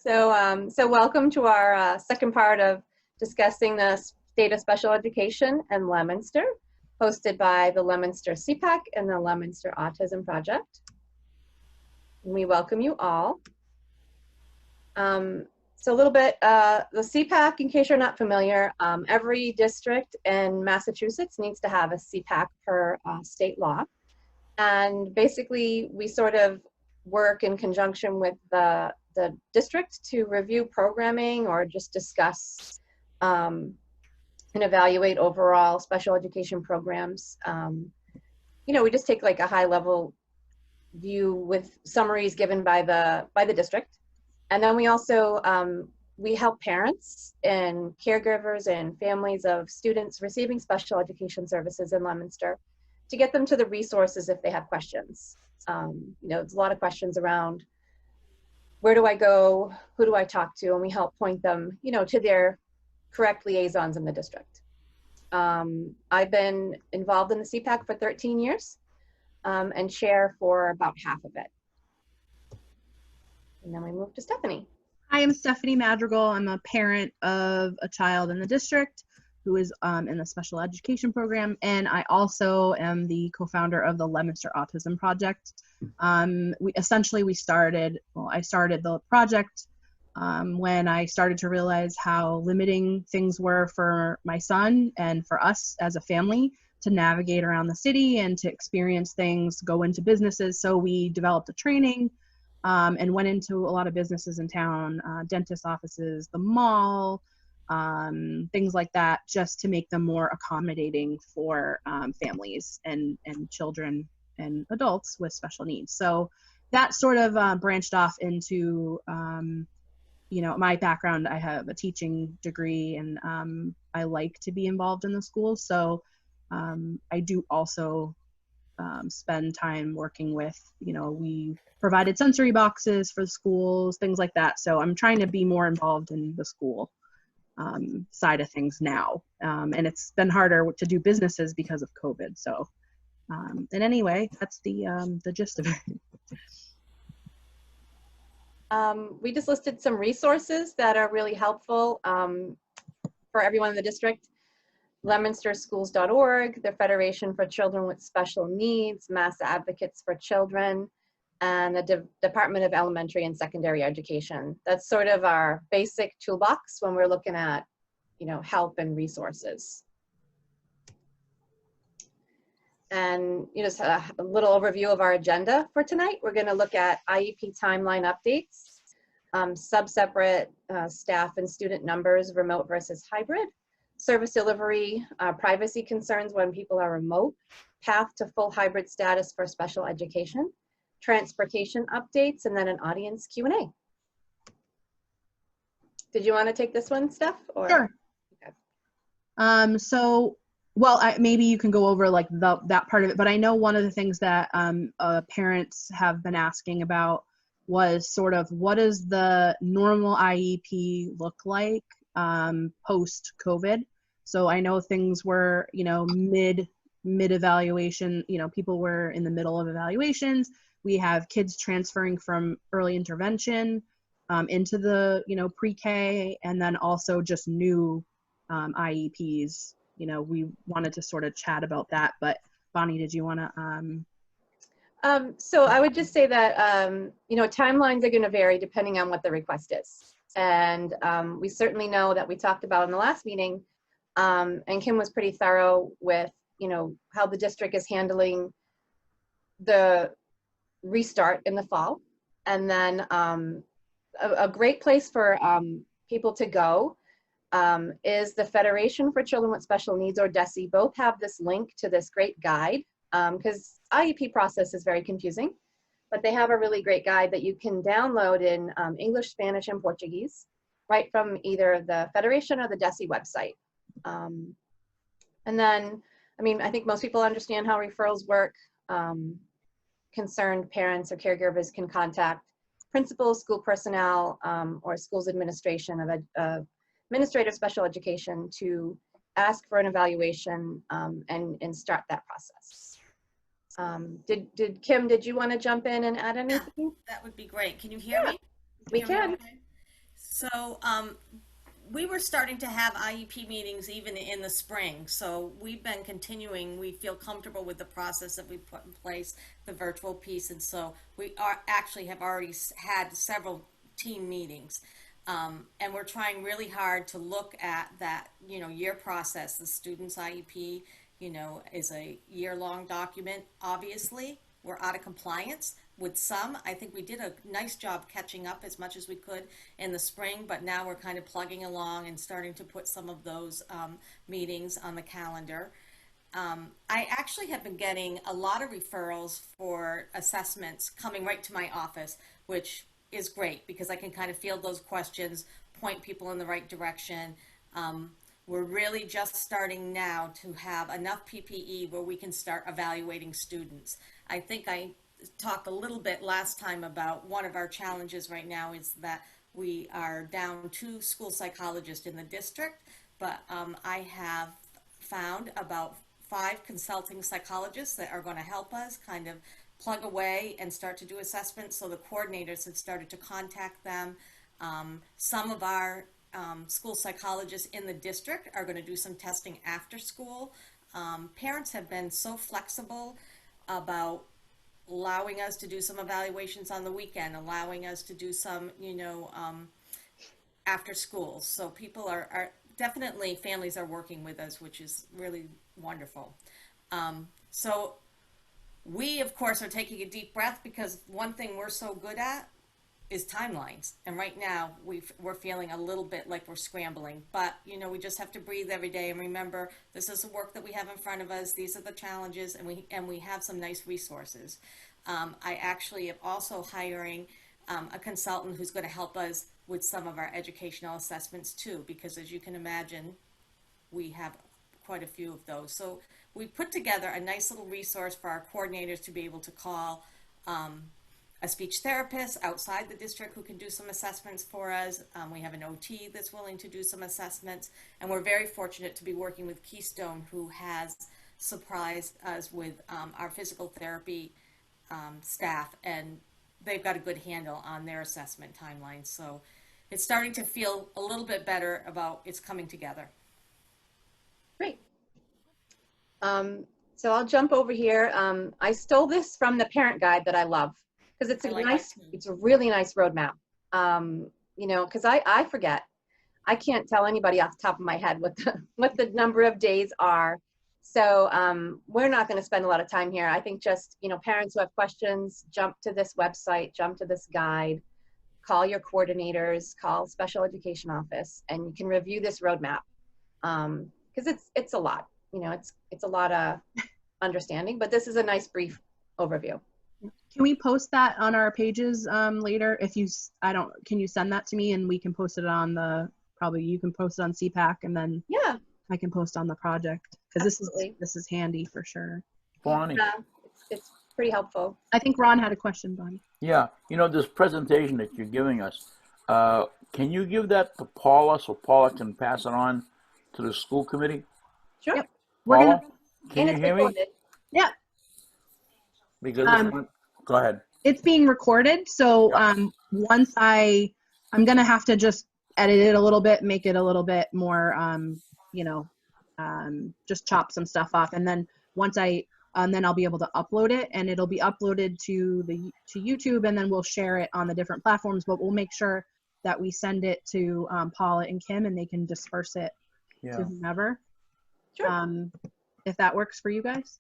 So welcome to our second part of discussing the state of special education in Leominster, hosted by the Leominster CPAC and the Leominster Autism Project. We welcome you all. So a little bit, the CPAC, in case you're not familiar, every district in Massachusetts needs to have a CPAC per state law. And basically, we sort of work in conjunction with the district to review programming or just discuss and evaluate overall special education programs. You know, we just take like a high level view with summaries given by the district. And then we also, we help parents and caregivers and families of students receiving special education services in Leominster to get them to the resources if they have questions. You know, there's a lot of questions around where do I go, who do I talk to, and we help point them, you know, to their correct liaisons in the district. I've been involved in the CPAC for 13 years and chair for about half of it. And then we move to Stephanie. Hi, I'm Stephanie Madrigal. I'm a parent of a child in the district who is in the special education program, and I also am the co-founder of the Leominster Autism Project. I started the project when I started to realize how limiting things were for my son and for us as a family to navigate around the city and to experience things, go into businesses. So we developed a training and went into a lot of businesses in town, dentist offices, the mall, things like that, just to make them more accommodating for families and children and adults with special needs. So that sort of branched off into, you know, my background. I have a teaching degree and I like to be involved in the school. So I do also spend time working with, you know, we provided sensory boxes for the schools, things like that. So I'm trying to be more involved in the school side of things now. And it's been harder to do businesses because of COVID. So, and anyway, that's the gist of it. We just listed some resources that are really helpful for everyone in the district. LeominsterSchools.org, the Federation for Children with Special Needs, Mass Advocates for Children, and the Department of Elementary and Secondary Education. That's sort of our basic toolbox when we're looking at, you know, help and resources. And you know, just a little overview of our agenda for tonight. We're going to look at IEP timeline updates, sub-separate staff and student numbers, remote versus hybrid, service delivery, privacy concerns when people are remote, path to full hybrid status for special education, transportation updates, and then an audience Q&A. Did you want to take this one, Steph? Or? Sure. Okay. So, well, maybe you can go over like that part of it, but I know one of the things that parents have been asking about was sort of what does the normal IEP look like post-COVID? So I know things were, you know, mid-evaluation, you know, people were in the middle of evaluations. We have kids transferring from early intervention into the, you know, pre-K, and then also just new IEPs. You know, we wanted to sort of chat about that, but Bonnie, did you want to? So I would just say that, you know, timelines are going to vary depending on what the request is. And we certainly know that we talked about in the last meeting, and Kim was pretty thorough with, you know, how the district is handling the restart in the fall. And then a great place for people to go is the Federation for Children with Special Needs, or DESE. Both have this link to this great guide, because IEP process is very confusing, but they have a really great guide that you can download in English, Spanish, and Portuguese, right from either the Federation or the DESE website. And then, I mean, I think most people understand how referrals work. Concerned parents or caregivers can contact principals, school personnel, or schools administration of administrative special education to ask for an evaluation and start that process. Kim, did you want to jump in and add anything? Yeah, that would be great. Can you hear me? We can. Okay? So we were starting to have IEP meetings even in the spring. So we've been continuing. We feel comfortable with the process that we put in place, the virtual piece, and so we are actually have already had several team meetings. And we're trying really hard to look at that, year process. The student's IEP, is a year-long document. Obviously, we're out of compliance with some. I think we did a nice job catching up as much as we could in the spring, but now we're kind of plugging along and starting to put some of those meetings on the calendar. I actually have been getting a lot of referrals for assessments coming right to my office, which is great because I can kind of field those questions, point people in the right direction. We're really just starting now to have enough PPE where we can start evaluating students. I think I talked a little bit last time about one of our challenges right now is that we are down 2 school psychologists in the district, but I have found about 5 consulting psychologists that are going to help us kind of plug away and start to do assessments. So the coordinators have started to contact them. Some of our school psychologists in the district are going to do some testing after school. Parents have been so flexible about allowing us to do some evaluations on the weekend, allowing us to do some, after school. So people are definitely, families are working with us, which is really wonderful. So we, of course, are taking a deep breath because one thing we're so good at is timelines. And right now we're feeling a little bit like we're scrambling, but we just have to breathe every day and remember this is the work that we have in front of us. These are the challenges, and we have some nice resources. I actually am also hiring a consultant who's going to help us with some of our educational assessments too, because as you can imagine, we have quite a few of those. So we put together a nice little resource for our coordinators to be able to call a speech therapist outside the district who can do some assessments for us. We have an OT that's willing to do some assessments, and we're very fortunate to be working with Keystone, who has surprised us with our physical therapy staff, and they've got a good handle on their assessment timeline. So it's starting to feel a little bit better about it's coming together. Great. So I'll jump over here. I stole this from the parent guide that I love because it's it's a really nice roadmap. Because I forget. I can't tell anybody off the top of my head what the number of days are. So we're not going to spend a lot of time here. I think just, parents who have questions, jump to this website, jump to this guide, call your coordinators, call special education office, and you can review this roadmap. Because it's a lot, it's a lot of understanding, but this is a nice brief overview. Can we post that on our pages later? Can you send that to me and we can post it on you can post it on CPAC, and then yeah, I can post on the project, because this is handy for sure. Bonnie. Yeah, it's pretty helpful. I think Ron had a question, Bonnie. Yeah, this presentation that you're giving us, can you give that to Paula so Paula can pass it on to the school committee? Sure. Yep. Paula, can you hear me? Yeah. Because go ahead. It's being recorded, so once I'm gonna have to just edit it a little bit, make it a little bit more, just chop some stuff off, and then then I'll be able to upload it, and it'll be uploaded to YouTube, and then we'll share it on the different platforms. But we'll make sure that we send it to Paula and Kim, and they can disperse it to whomever. Sure. If that works for you guys.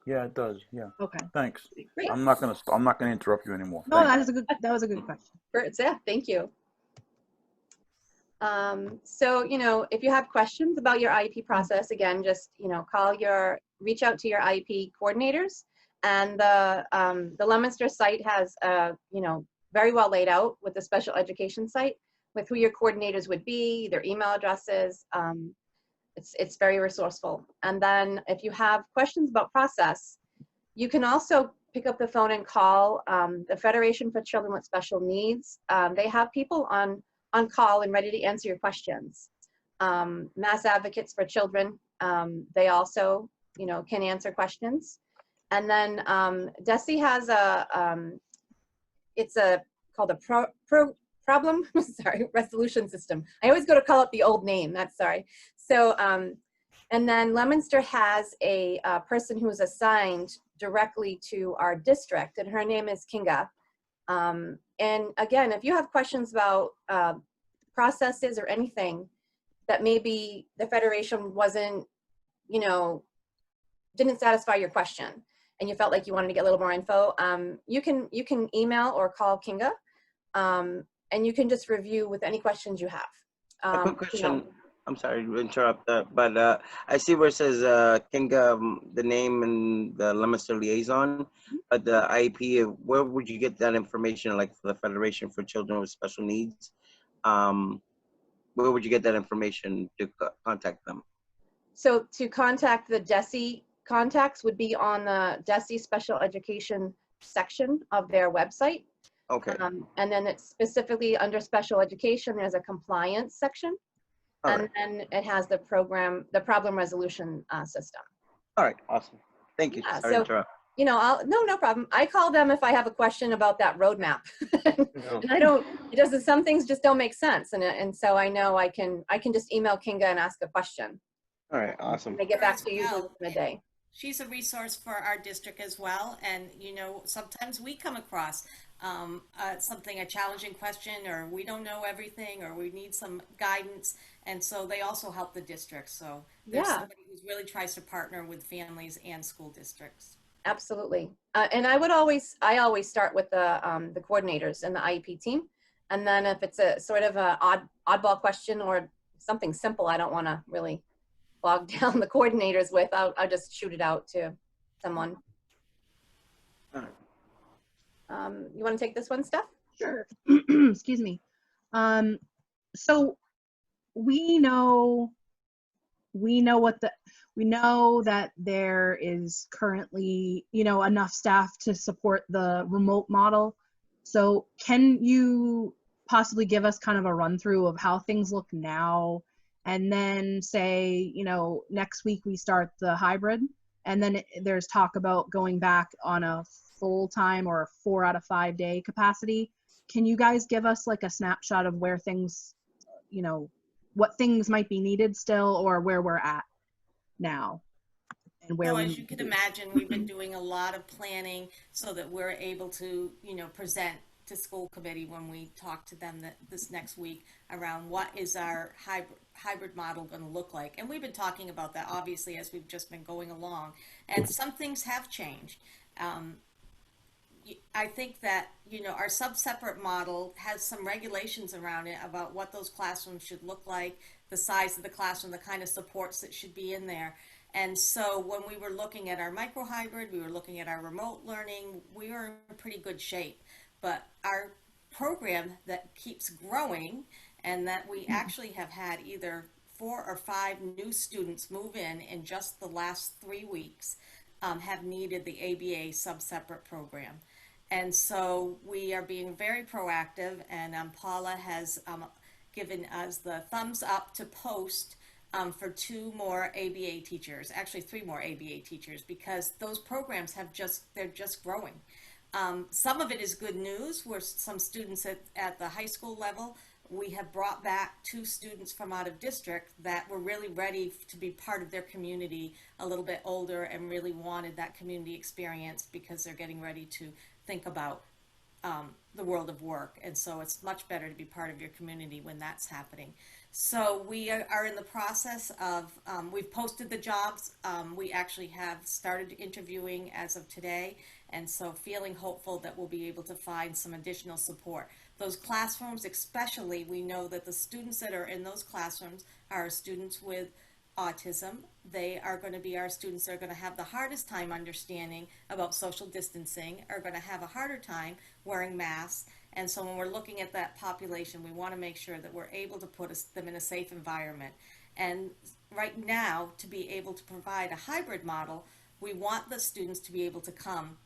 Yeah, it does. Yeah. Okay. Thanks. Great. I'm not gonna interrupt you anymore. No, that was a good question. Yeah, thank you. So, if you have questions about your IEP process, again, just, reach out to your IEP coordinators, and the Leominster site has, very well laid out with the special education site with who your coordinators would be, their email addresses. It's very resourceful. And then if you have questions about process, you can also pick up the phone and call the Federation for Children with Special Needs. They have people on call and ready to answer your questions. Mass Advocates for Children, they also, can answer questions. And then DESE has called a problem, sorry, resolution system. I always go to call it the old name, that's sorry. So, and then Leominster has a person who is assigned directly to our district, and her name is Kinga. And again, if you have questions about processes or anything that maybe the Federation wasn't, you know, didn't satisfy your question, and you felt like you wanted to get a little more info, you can email or call Kinga, and you can just review with any questions you have. A quick You question. know, I'm sorry to interrupt, but I see where it says Kinga, the name and the Leominster liaison, but the IEP, where would you get that information, like for the Federation for Children with Special Needs? Where would you get that information to contact them? so to contact the DESE contacts would be on the DESE special education section of their website. Okay. And then it's specifically under special education, there's a compliance section. All And right. then it has the problem resolution system. All right. Awesome. Thank you. Yeah, Sorry to so, interrupt. you know, no problem. I call them if I have a question about that roadmap. No. And some things just don't make sense. And so I know I can just email Kinga and ask a question. All right. Awesome. They get back to you As usually well. within a day. She's a resource for our district as well. And, you know, sometimes we come across something, a challenging question, or we don't know everything, or we need some guidance. And so they also help the district. So there's Yeah. somebody who really tries to partner with families and school districts. Absolutely. And I always start with the coordinators and the IEP team. And then if it's a sort of a oddball question or something simple, I don't want to really bog down the coordinators with, I'll just shoot it out to someone. All right. You want to take this one, Steph? Sure. Excuse me. So we know that there is currently, you know, enough staff to support the remote model. So can you possibly give us kind of a run through of how things look now, and then say, you know, next week we start the hybrid, and then there's talk about going back on a full-time or 4 out of 5 day capacity. Can you guys give us like a snapshot of where things, you know, what things might be needed still, or where we're at now and where we As need you to can be? imagine, we've been doing a lot of planning so that we're able to, you know, present to school committee when we talk to them this next week around what is our hybrid model going to look like. And we've been talking about that obviously as we've just been going along, and some things have changed. I think that, you know, our sub-separate model has some regulations around it about what those classrooms should look like, the size of the classroom, the kind of supports that should be in there. And so when we were looking at our micro-hybrid, we were looking at our remote learning, we were in pretty good shape. But our program that keeps growing, and that we actually have had either 4 or 5 new students move in just the last 3 weeks, have needed the ABA sub-separate program. And so we are being very proactive, and Paula has given us the thumbs up to post for 2 more ABA teachers, actually 3 more ABA teachers, because those programs they're just growing. Some of it is good news, where some students at the high school level, we have brought back 2 students from out of district that were really ready to be part of their community, a little bit older, and really wanted that community experience because they're getting ready to think about the world of work. And so it's much better to be part of your community when that's happening. So we are in the process of, we've posted the jobs. We actually have started interviewing as of today. And so feeling hopeful that we'll be able to find some additional support. Those classrooms, especially, we know that the students that are in those classrooms are students with autism. They are going to be our students that are going to have the hardest time understanding about social distancing, are going to have a harder time wearing masks. And so when we're looking at that population, we want to make sure that we're able to put them in a safe environment. And right now, to be able to provide a hybrid model, we want the students to be able to come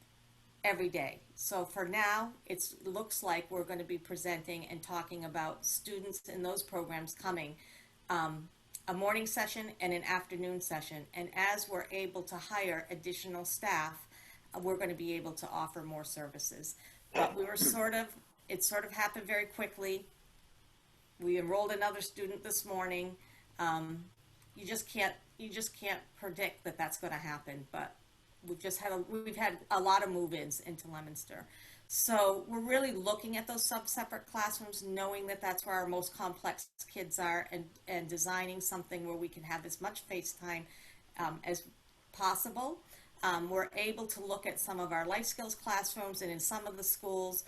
every day. So for now, it looks like we're going to be presenting and talking about students in those programs coming a morning session and an afternoon session. And as we're able to hire additional staff, we're going to be able to offer more services. But we were sort of it sort of happened very quickly. We enrolled another student this morning. You just can't predict that that's going to happen, but we've had a lot of move-ins into Leominster. So we're really looking at those sub-separate classrooms, knowing that that's where our most complex kids are, and designing something where we can have as much face time as possible. We're able to look at some of our life skills classrooms, and in some of the schools,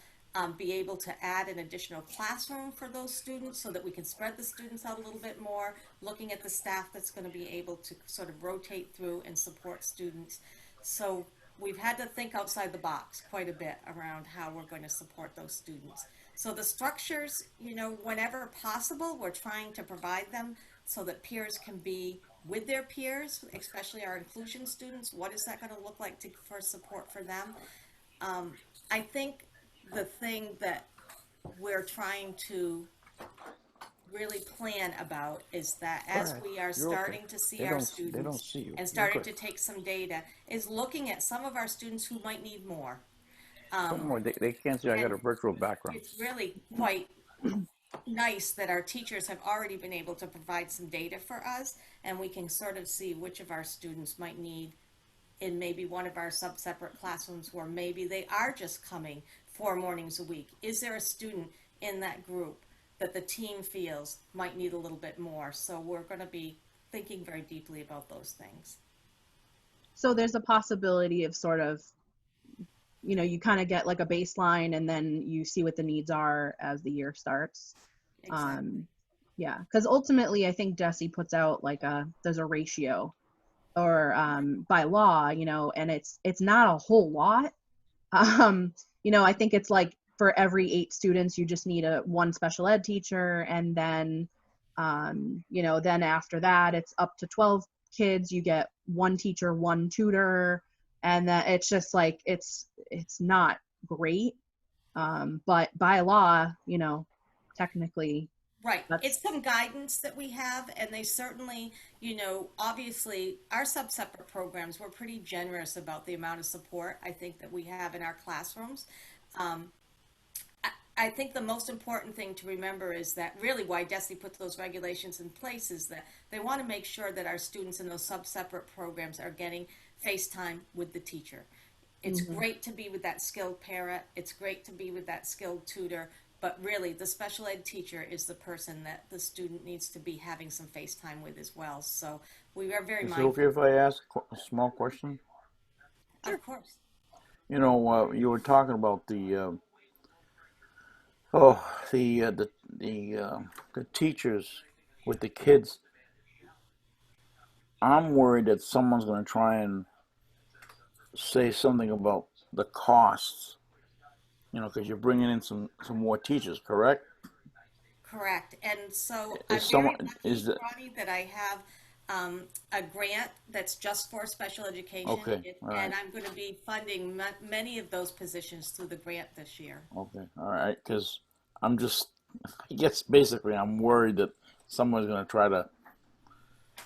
be able to add an additional classroom for those students so that we can spread the students out a little bit more, looking at the staff that's going to be able to sort of rotate through and support students. So we've had to think outside the box quite a bit around how we're going to support those students. So the structures, whenever possible, we're trying to provide them so that peers can be with their peers, especially our inclusion students. What is that going to look like for support for them? I think the thing that we're trying to really plan about is that as we are starting to see our students and starting to take some data, is looking at some of our students who might need more. Don't worry, they can't see I got a virtual background. It's really quite nice that our teachers have already been able to provide some data for us, and we can sort of see which of our students might need in maybe one of our sub-separate classrooms where maybe they are just coming 4 mornings a week. Is there a student in that group that the team feels might need a little bit more? So we're going to be thinking very deeply about those things. So there's a possibility of sort of, you kind of get like a baseline and then you see what the needs are as the year starts. Exactly. Yeah, because ultimately I think DESE puts out like there's a ratio or by law, and it's not a whole lot. I think it's like for every 8 students, you just need one special ed teacher. And then, then after that, it's up to 12 kids. You get 1 teacher, 1 tutor. And then it's just like, it's not great. But by law, technically. Right. It's some guidance that we have, and they certainly, obviously our sub-separate programs, we're pretty generous about the amount of support I think that we have in our classrooms. I think the most important thing to remember is that really why DESE puts those regulations in place is that they want to make sure that our students in those sub-separate programs are getting face time with the teacher. It's great to be with that skilled parent. It's great to be with that skilled tutor. But really, the special ed teacher is the person that the student needs to be having some face time with as well. So we are very mindful. Is it okay if I ask a small question? Of course. You were talking about the teachers with the kids. I'm worried that someone's going to try and say something about the costs. Because you're bringing in some more teachers, correct? Correct. And so Is I'm very someone lucky, Ronnie, that I have a grant that's just for special education. Okay, all right. And I'm going to be funding many of those positions through the grant this year. Okay, all right. Because I guess basically I'm worried that someone's going to try to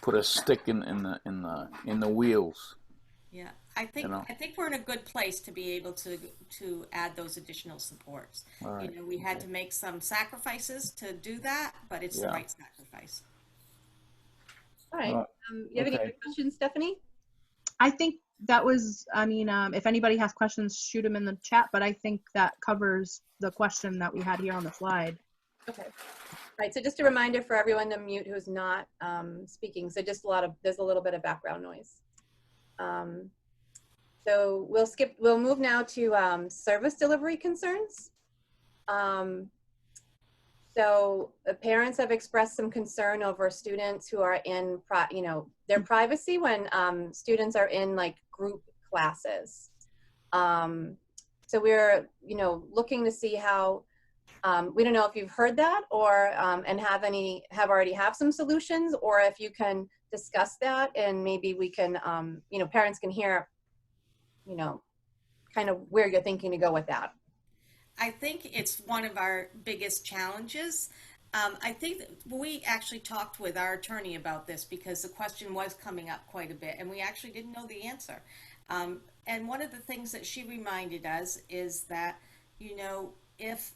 put a stick in the wheels. Yeah, I think we're in a good place to be able to add those additional supports. All right. We had to make some sacrifices to do that, but it's the right sacrifice. All right. You have any other questions, Stephanie? I think that was, if anybody has questions, shoot them in the chat, but I think that covers the question that we had here on the slide. Okay. All right, so just a reminder for everyone to mute who's not speaking. So just there's a little bit of background noise. So we'll move now to service delivery concerns. So the parents have expressed some concern over students who are in, their privacy when students are in like group classes. So we're, looking to see how, we don't know if you've heard that or, and already have some solutions, or if you can discuss that and maybe we can, parents can hear, kind of where you're thinking to go with that. I think it's one of our biggest challenges. I think that we actually talked with our attorney about this because the question was coming up quite a bit and we actually didn't know the answer. And one of the things that she reminded us is that, if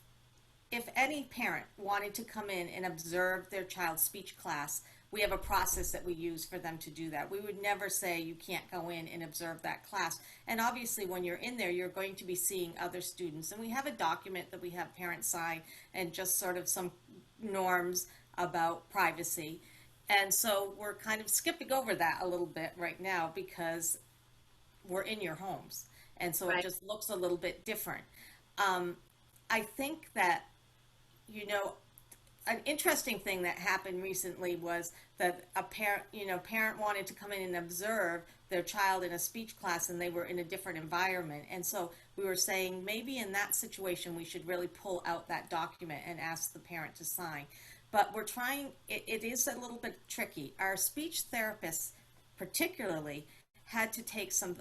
if any parent wanted to come in and observe their child's speech class, we have a process that we use for them to do that. We would never say you can't go in and observe that class. And obviously when you're in there, you're going to be seeing other students. And we have a document that we have parents sign and just sort of some norms about privacy. And so we're kind of skipping over that a little bit right now because we're in your homes. And so Right. it just looks a little bit different. I think that, you know, an interesting thing that happened recently was that a parent wanted to come in and observe their child in a speech class and they were in a different environment. And so we were saying maybe in that situation we should really pull out that document and ask the parent to sign. But we're trying, it is a little bit tricky. Our speech therapists particularly had to take some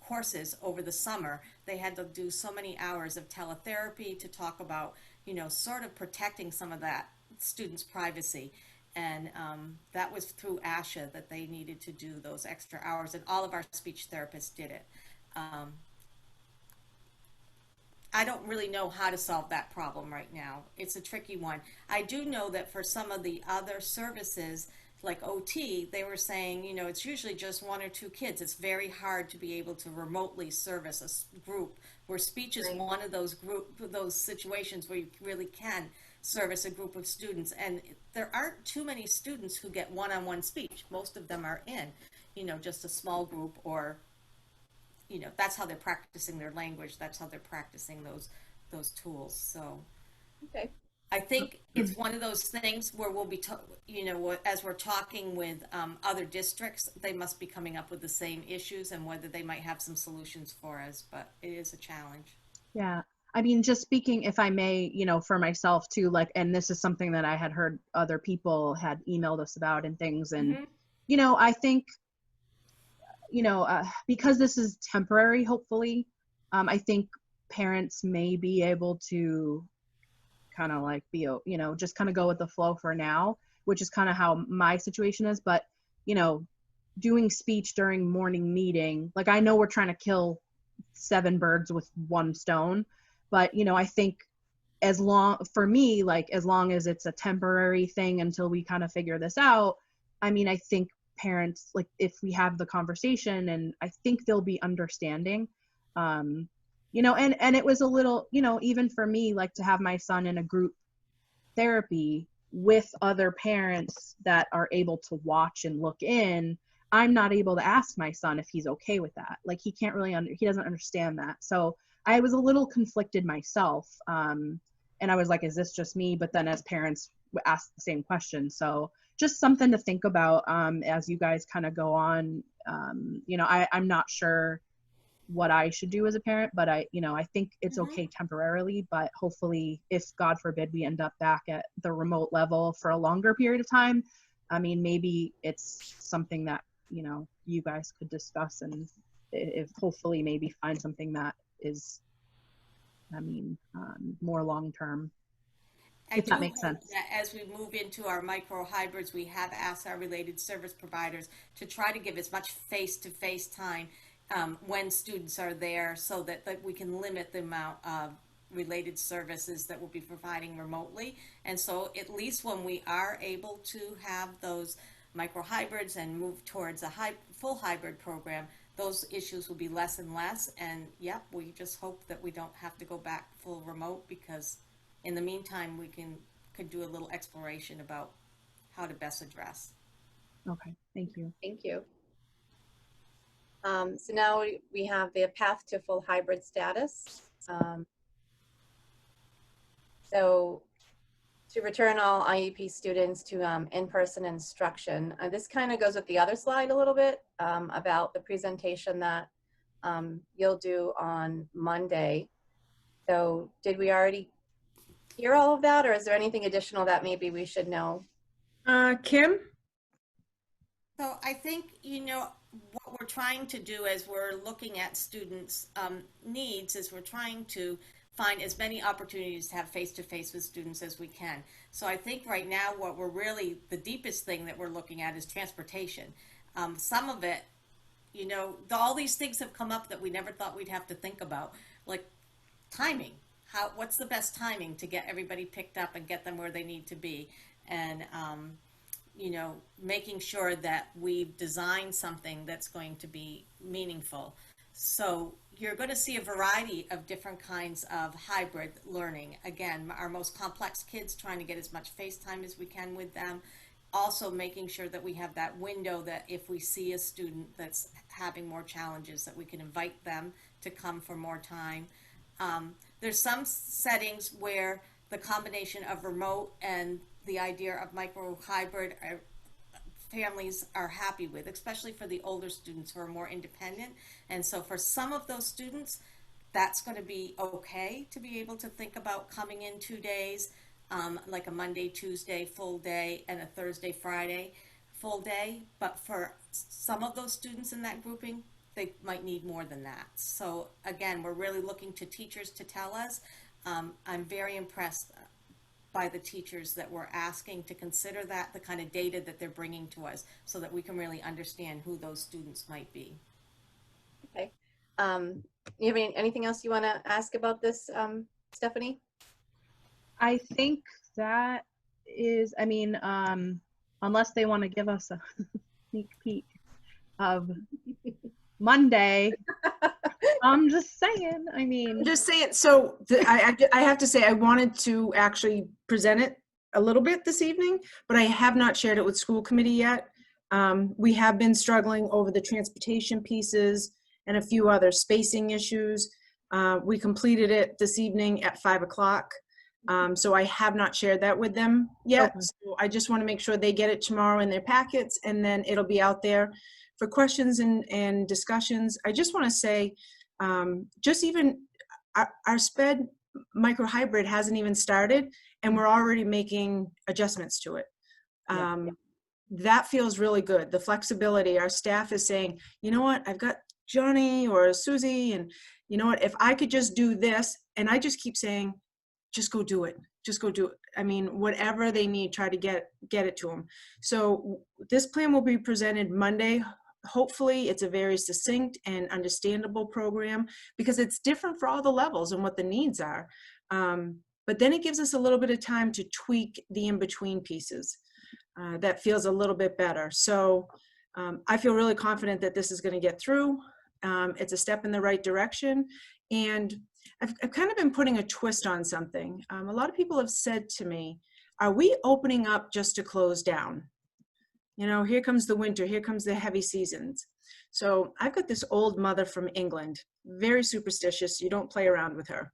courses over the summer. They had to do so many hours of teletherapy to talk about, sort of protecting some of that students' privacy. And that was through ASHA that they needed to do those extra hours, and all of our speech therapists did it. I don't really know how to solve that problem right now. It's a tricky one. I do know that for some of the other services, like OT, they were saying, it's usually just one or two kids. It's very hard to be able to remotely service a group, where speech is one of those situations where you really can service a group of students. And there aren't too many students who get one-on-one speech. Most of them are in, just a small group, or that's how they're practicing their language. That's how they're practicing those tools. So Okay. I think it's one of those things where we'll be, as we're talking with other districts, they must be coming up with the same issues and whether they might have some solutions for us, but it is a challenge. Yeah. I mean, just speaking, if I may, for myself too, like, and this is something that I had heard other people had emailed us about and things. And, I think, because this is temporary, hopefully, I think parents may be able to kind of like be, just kind of go with the flow for now, which is kind of how my situation is. But, doing speech during morning meeting, like, I know we're trying to kill 7 birds with 1 stone, but, I think as long as it's a temporary thing until we kind of figure this out, I mean, I think parents, like, if we have the conversation, and I think they'll be understanding, and it was a little, even for me, like, to have my son in a group therapy with other parents that are able to watch and look in, I'm not able to ask my son if he's okay with that. Like, he can't really, he doesn't understand that. So I was a little conflicted myself. And I was like, is this just me? But then as parents ask the same question. So just something to think about as you guys kind of go on. I'm not sure what I should do as a parent, but I think it's okay temporarily, but hopefully, if God forbid we end up back at the remote level for a longer period of time, I mean, maybe it's something that, you guys could discuss, and if hopefully maybe find something that is, more long-term, if that makes sense. That as we move into our micro hybrids, we have asked our related service providers to try to give as much face-to-face time when students are there, so that we can limit the amount of related services that we'll be providing remotely. And so at least when we are able to have those micro hybrids and move towards a full hybrid program, those issues will be less and less. And we just hope that we don't have to go back full remote, because in the meantime we could do a little exploration about how to best address. Okay, thank you. Thank you. So now we have the path to full hybrid status. So to return all IEP students to in-person instruction. This kind of goes with the other slide a little bit about the presentation that you'll do on Monday. So did we already hear all of that, or is there anything additional that maybe we should know? Kim? So I think, what we're trying to do as we're looking at students' needs is we're trying to find as many opportunities to have face-to-face with students as we can. So I think right now what we're really, the deepest thing that we're looking at is transportation. Some of it, all these things have come up that we never thought we'd have to think about, like timing. what's the best timing to get everybody picked up and get them where they need to be, and you know, making sure that we've designed something that's going to be meaningful. So you're going to see a variety of different kinds of hybrid learning. Again, our most complex kids, trying to get as much face time as we can with them. Also making sure that we have that window that if we see a student that's having more challenges, that we can invite them to come for more time. There's some settings where the combination of remote and the idea of micro hybrid families are happy with, especially for the older students who are more independent. And so for some of those students, that's going to be okay to be able to think about coming in 2 days, like a Monday, Tuesday full day and a Thursday, Friday full day. But for some of those students in that grouping, they might need more than that. So again, we're really looking to teachers to tell us. I'm very impressed by the teachers that we're asking to consider that, the kind of data that they're bringing to us, so that we can really understand who those students might be. Okay. You have anything else you want to ask about this, Stephanie? I think that is, I mean, unless they want to give us a sneak peek of Monday, I'm just saying, I mean. Just say it. So I have to say, I wanted to actually present it a little bit this evening, but I have not shared it with school committee yet. We have been struggling over the transportation pieces and a few other spacing issues. We completed it this evening at 5 o'clock. So I have not shared that with them yet. Okay. So I just want to make sure they get it tomorrow in their packets, and then it'll be out there for questions and discussions. I just want to say, just even our SPED micro hybrid hasn't even started, and we're already making adjustments to it. That feels really good. The flexibility, our staff is saying, you know what, I've got Johnny or Susie, and you know what, if I could just do this, and I just keep saying, just go do it. Just go do it. I mean, whatever they need, try to get it to them. So this plan will be presented Monday. Hopefully it's a very succinct and understandable program, because it's different for all the levels and what the needs are. But then it gives us a little bit of time to tweak the in-between pieces. That feels a little bit better. So I feel really confident that this is going to get through. It's a step in the right direction. And I've kind of been putting a twist on something. A lot of people have said to me, are we opening up just to close down? You know, here comes the winter, here comes the heavy seasons. So I've got this old mother from England, very superstitious. You don't play around with her.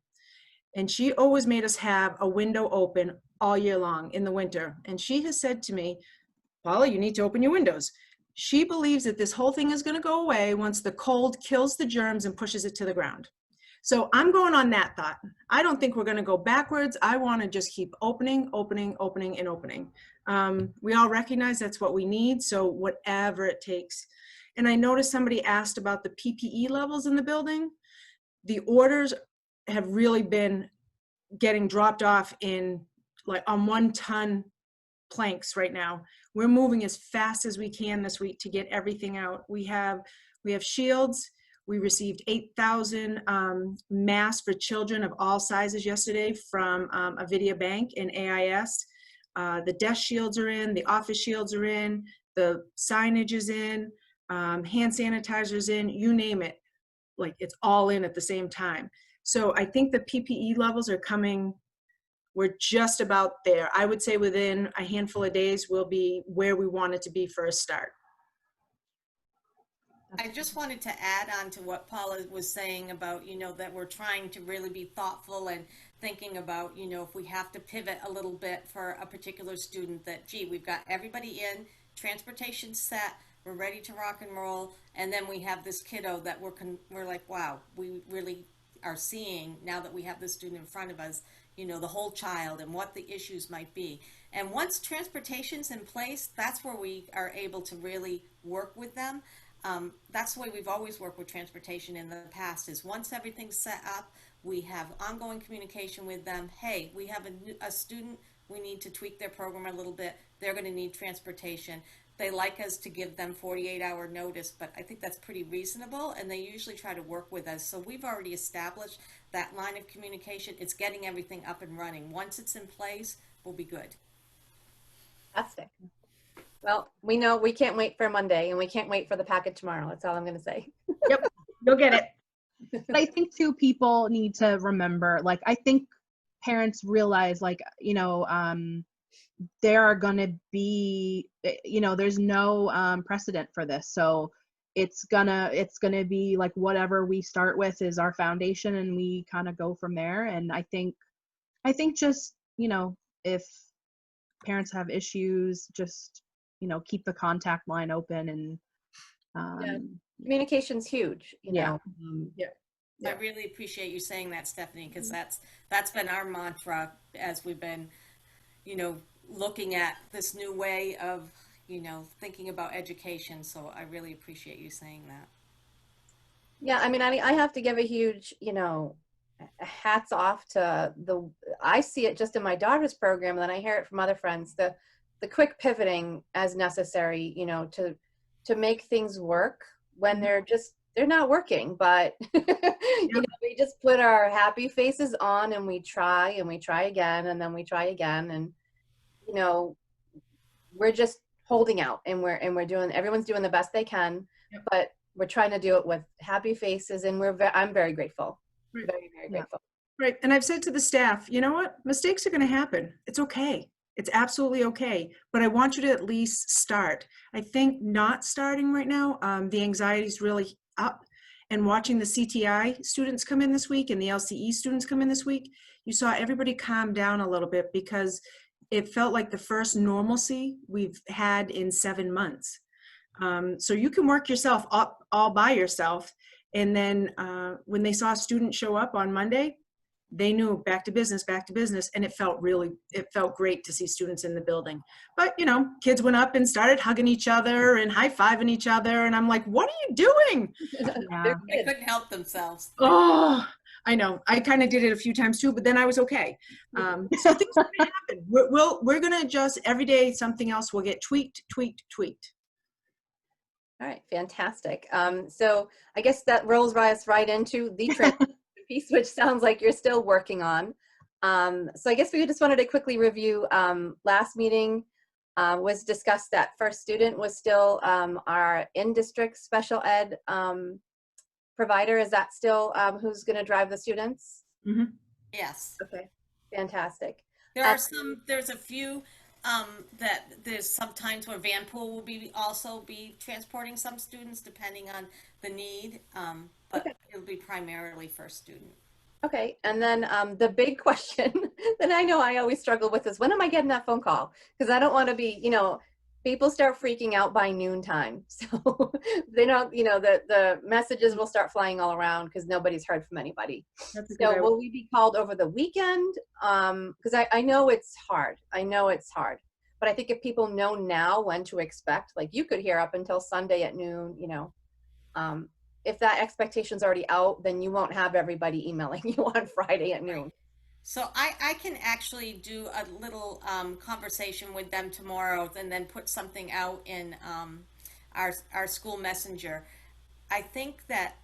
And she always made us have a window open all year long in the winter. And she has said to me, Paula, you need to open your windows. She believes that this whole thing is going to go away once the cold kills the germs and pushes it to the ground. So I'm going on that thought. I don't think we're going to go backwards. I want to just keep opening, opening, opening, and opening. We all recognize that's what we need, so whatever it takes. And I noticed somebody asked about the PPE levels in the building. The orders have really been getting dropped off in like on 1-ton planks right now. We're moving as fast as we can this week to get everything out. We have shields. We received 8,000 masks for children of all sizes yesterday from Avidia Bank and AIS. The desk shields are in, the office shields are in, the signage is in, hand sanitizers in, you name it. Like, it's all in at the same time. So I think the PPE levels are coming. We're just about there. I would say within a handful of days, we'll be where we want it to be for a start. I just wanted to add on to what Paula was saying about, you know, that we're trying to really be thoughtful and thinking about, you know, if we have to pivot a little bit for a particular student, that, gee, we've got everybody in, transportation set, we're ready to rock and roll, and then we have this kiddo that we're like, wow, we really are seeing, now that we have this student in front of us, you know, the whole child and what the issues might be. And once transportation's in place, that's where we are able to really work with them. That's the way we've always worked with transportation in the past, is once everything's set up, we have ongoing communication with them. Hey, we have a student, we need to tweak their program a little bit. They're going to need transportation. they like us to give them 48-hour notice, but I think that's pretty reasonable, and they usually try to work with us. So we've already established that line of communication. It's getting everything up and running. Once it's in place, we'll be good. Fantastic. Well, we know we can't wait for Monday, and we can't wait for the packet tomorrow. That's all I'm going to say. Yep, you'll get it. But I think too, people need to remember, like, I think parents realize, like, you know, there are going to be, you know, there's no precedent for this. So it's gonna be like whatever we start with is our foundation, and we kind of go from there. And I think just, you know, if parents have issues, just, you know, keep the contact line open. And Yeah. Communication's huge, you Yeah. know. Yeah. I really appreciate you saying that, Stephanie, because that's been our mantra as we've been, you know, looking at this new way of, you know, thinking about education. So I really appreciate you saying that. Yeah, I mean, I have to give a huge, you know, hats off to I see it just in my daughter's program, and then I hear it from other friends, the quick pivoting as necessary, you know, to make things work when they're not working, but you know, we just put our happy faces on, and we try again, and then we try again, and you know, we're just holding out, and everyone's doing the best they can, but we're trying to do it with happy faces, and I'm very grateful. Right. Very, very grateful. Right. And I've said to the staff, you know what? Mistakes are going to happen. It's okay. It's absolutely okay. But I want you to at least start. I think not starting right now, the anxiety is really up. And watching the CTI students come in this week and the LCE students come in this week, you saw everybody calm down a little bit, because it felt like the first normalcy we've had in 7 months. So you can work yourself up all by yourself. And then when they saw a student show up on Monday, they knew back to business, and it felt great to see students in the building. But, you know, kids went up and started hugging each other and high-fiving each other. And I'm like, what are you doing? Yeah. They couldn't help themselves. Oh, I know. I kind of did it a few times too, but then I was okay. So things are gonna happen. We're going to adjust every day. Something else will get tweaked. All right, fantastic. So I guess that rolls us right into the transition piece, which sounds like you're still working on. So I guess we just wanted to quickly review. Last meeting was discussed that first student was still our in-district special ed provider. Is that still who's going to drive the students? Mm-hmm. Yes. Okay, fantastic. There's a few that there's some times where Vanpool will also be transporting some students depending on the need, but it'll be primarily first student. Okay, and then the big question that I know I always struggle with is, when am I getting that phone call? Because I don't want to be, you know, people start freaking out by noontime. So they don't, you know, the messages will start flying all around because nobody's heard from anybody. So will we be called over the weekend? Because I know it's hard. But I think if people know now when to expect, like you could hear up until Sunday at noon, you know, if that expectation's already out, then you won't have everybody emailing you on Friday at noon. So I can actually do a little conversation with them tomorrow, and then put something out in our school messenger. I think that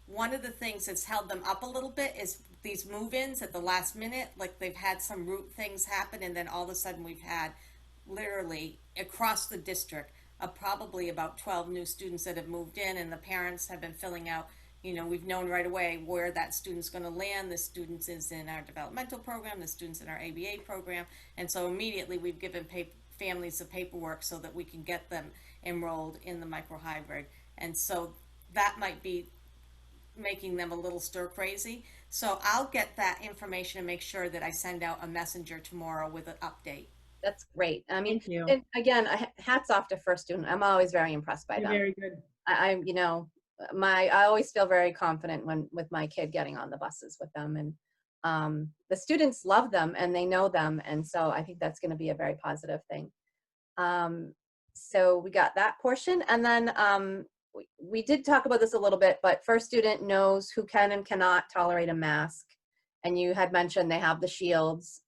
one of the things that's held them up a little bit is these move-ins at the last minute. Like, they've had some root things happen, and then all of a sudden we've had literally across the district probably about 12 new students that have moved in, and the parents have been filling out. You know, we've known right away where that student's going to land. The student is in our developmental program, the student's in our ABA program, and so immediately we've given families the paperwork so that we can get them enrolled in the microhybrid. And so that might be making them a little stir crazy. So I'll get that information and make sure that I send out a messenger tomorrow with an update. That's great. I mean, Thank you. and again, hats off to first student. I'm always very impressed by them. Very good. I you know, I always feel very confident with my kid getting on the buses with them, and the students love them and they know them, and so I think that's going to be a very positive thing. So we got that portion, and then we did talk about this a little bit, but first student knows who can and cannot tolerate a mask, and you had mentioned they have the shields.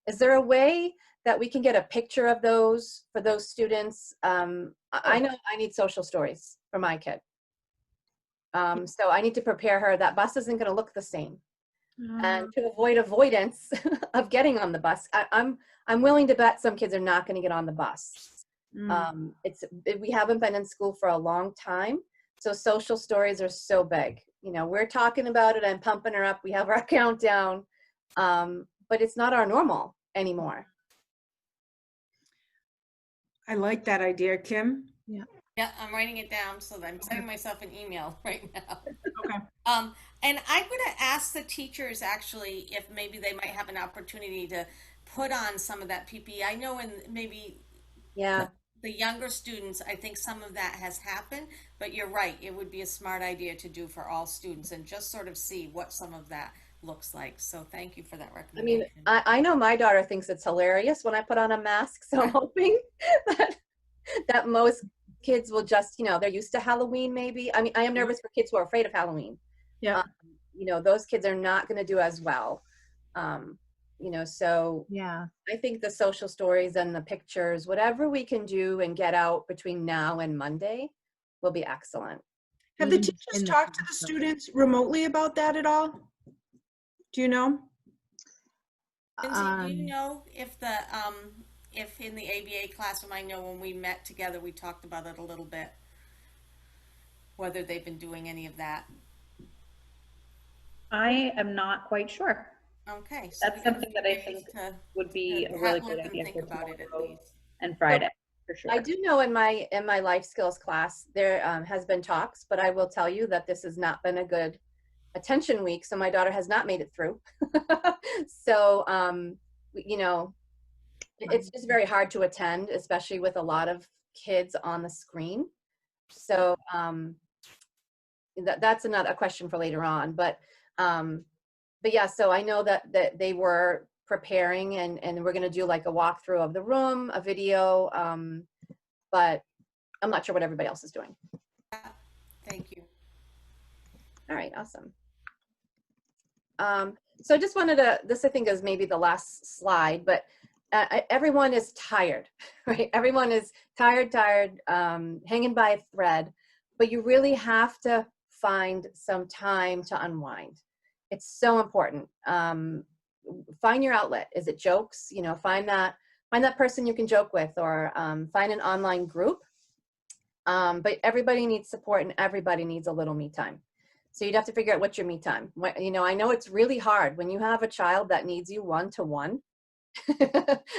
Is there a way that we can get a picture of those for those students. I know I need social stories for my kid. So I need to prepare her. That bus isn't going to look the same. And to avoid avoidance of getting on the bus, I'm willing to bet some kids are not going to get on the bus. We haven't been in school for a long time, so social stories are so big. You know, we're talking about it and pumping her up. We have our countdown, but it's not our normal anymore. I like that idea, Kim. Yeah, I'm writing it down so that I'm sending myself an email right now. Okay. And I'm going to ask the teachers actually if maybe they might have an opportunity to put on some of that PPE. I know in maybe Yeah. the younger students, I think some of that has happened, but you're right. It would be a smart idea to do for all students and just sort of see what some of that looks like. So thank you for that I recommendation. mean, I know my daughter thinks it's hilarious when I put on a mask, so I'm hoping that most kids will just, you know, they're used to Halloween maybe. I mean, I am nervous for kids who are afraid of Halloween. Yeah. You know, those kids are not going to do as well. You know, so Yeah. I think the social stories and the pictures, whatever we can do and get out between now and Monday will be excellent. Have the In teachers the talked to the classroom. students remotely about that at all? Do you know? Lindsay, do you know if the if in the ABA classroom, I know when we met together, we talked about it a little bit, whether they've been doing any of that. I am not quite sure. Okay, so That's we got a something few that I days think to would be to a really let good them idea think for about it at tomorrow least. and Friday, for sure. I do know in my life skills class, there has been talks, but I will tell you that this has not been a good attention week. So my daughter has not made it through. So, you know, it's just very hard to attend, especially with a lot of kids on the screen. So that's another a question for later on. But yeah, so I know that they were preparing and we're going to do like a walkthrough of the room, a video, but I'm not sure what everybody else is doing. Thank you. All right, awesome. So I just wanted to, this I think is maybe the last slide, but everyone is tired, right? Everyone is tired, hanging by a thread, but you really have to find some time to unwind. It's so important. Find your outlet. Is it jokes? You know, find that person you can joke with, or find an online group. But everybody needs support and everybody needs a little me time. So you'd have to figure out what's your me time. You know, I know it's really hard when you have a child that needs you one-to-one.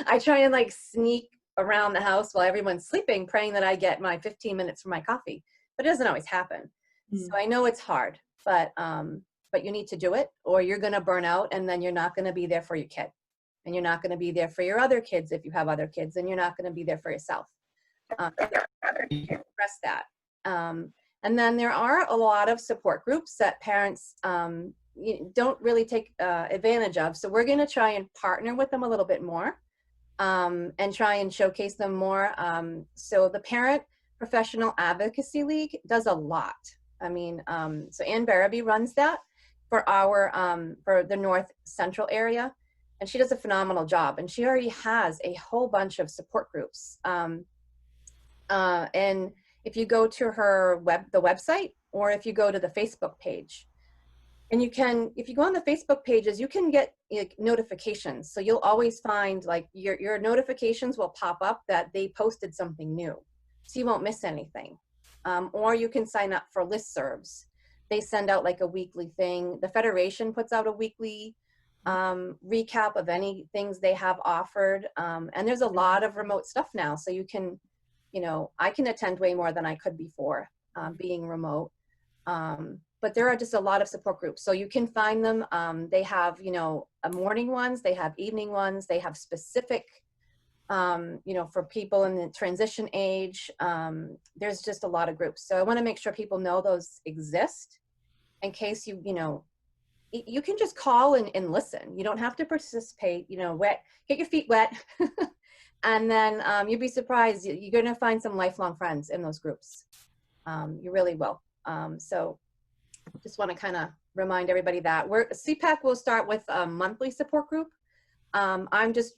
I try and like sneak around the house while everyone's sleeping, praying that I get my 15 minutes for my coffee, but it doesn't always happen. So I know it's hard, but you need to do it or you're going to burn out, and then you're not going to be there for your kid, and you're not going to be there for your other kids if you have other kids, and you're not going to be there for yourself. Express that. And then there are a lot of support groups that parents don't really take advantage of. So we're going to try and partner with them a little bit more and try and showcase them more. So the Parent Professional Advocacy League does a lot. I mean, so Ann Barabee runs that for the North Central area, and she does a phenomenal job. And she already has a whole bunch of support groups. And if you go to her the website, or if you go to the Facebook page, and if you go on the Facebook pages, you can get like notifications. So you'll always find like your notifications will pop up that they posted something new, so you won't miss anything. Or you can sign up for listservs. They send out like a weekly thing. The Federation puts out a weekly recap of any things they have offered. And there's a lot of remote stuff now, so you can, you know, I can attend way more than I could before being remote. But there are just a lot of support groups. So you can find them. They have, you know, morning ones, they have evening ones, they have specific, you know, for people in the transition age. There's just a lot of groups. So I want to make sure people know those exist in case you know, you can just call and listen. You don't have to participate, you know, get your feet wet. And then you'll be surprised. You're going to find some lifelong friends in those groups. You really will. So just want to kind of remind everybody that CPAC will start with a monthly support group. I'm just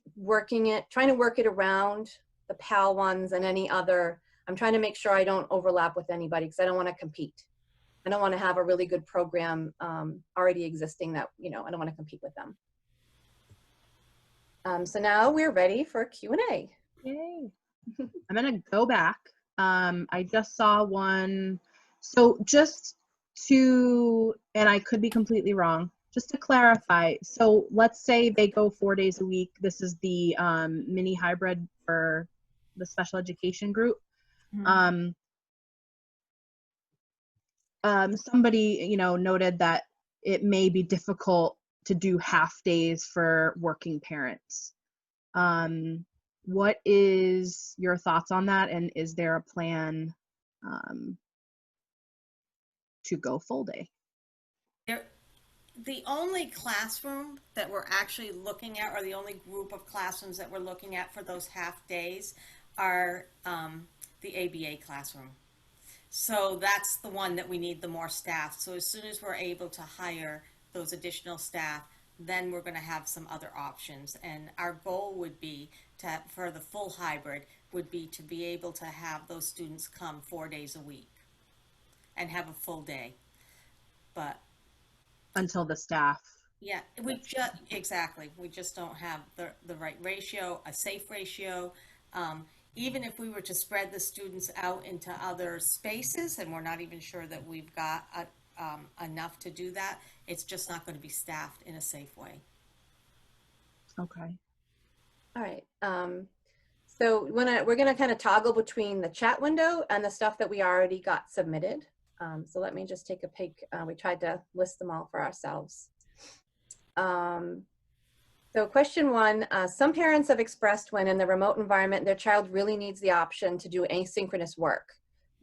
trying to work it around the PAL ones and any other. I'm trying to make sure I don't overlap with anybody because I don't want to compete. I don't want to have a really good program already existing that, I don't want to compete with them. So now we're ready for Q&A. Yay. I'm gonna go back. I just saw one. So just to, and I could be completely wrong, just to clarify. So let's say they go 4 days a week. This is the mini hybrid for the special education group. Somebody, noted that it may be difficult to do half days for working parents. What is your thoughts on that? And is there a plan to go full day? The only classroom that we're actually looking at, or the only group of classrooms that we're looking at for those half days, are the ABA classroom. So that's the one that we need the more staff. So as soon as we're able to hire those additional staff, then we're going to have some other options. And our goal would be to, for the full hybrid, would be to be able to have those students come 4 days a week and have a full day. But until the staff. Yeah, exactly. We just don't have the right ratio, a safe ratio. Even if we were to spread the students out into other spaces, and we're not even sure that we've got enough to do that, it's just not going to be staffed in a safe way. Okay. All right. So we're going to kind of toggle between the chat window and the stuff that we already got submitted. So let me just take a peek. We tried to list them all for ourselves. So question 1, some parents have expressed when in the remote environment, their child really needs the option to do asynchronous work.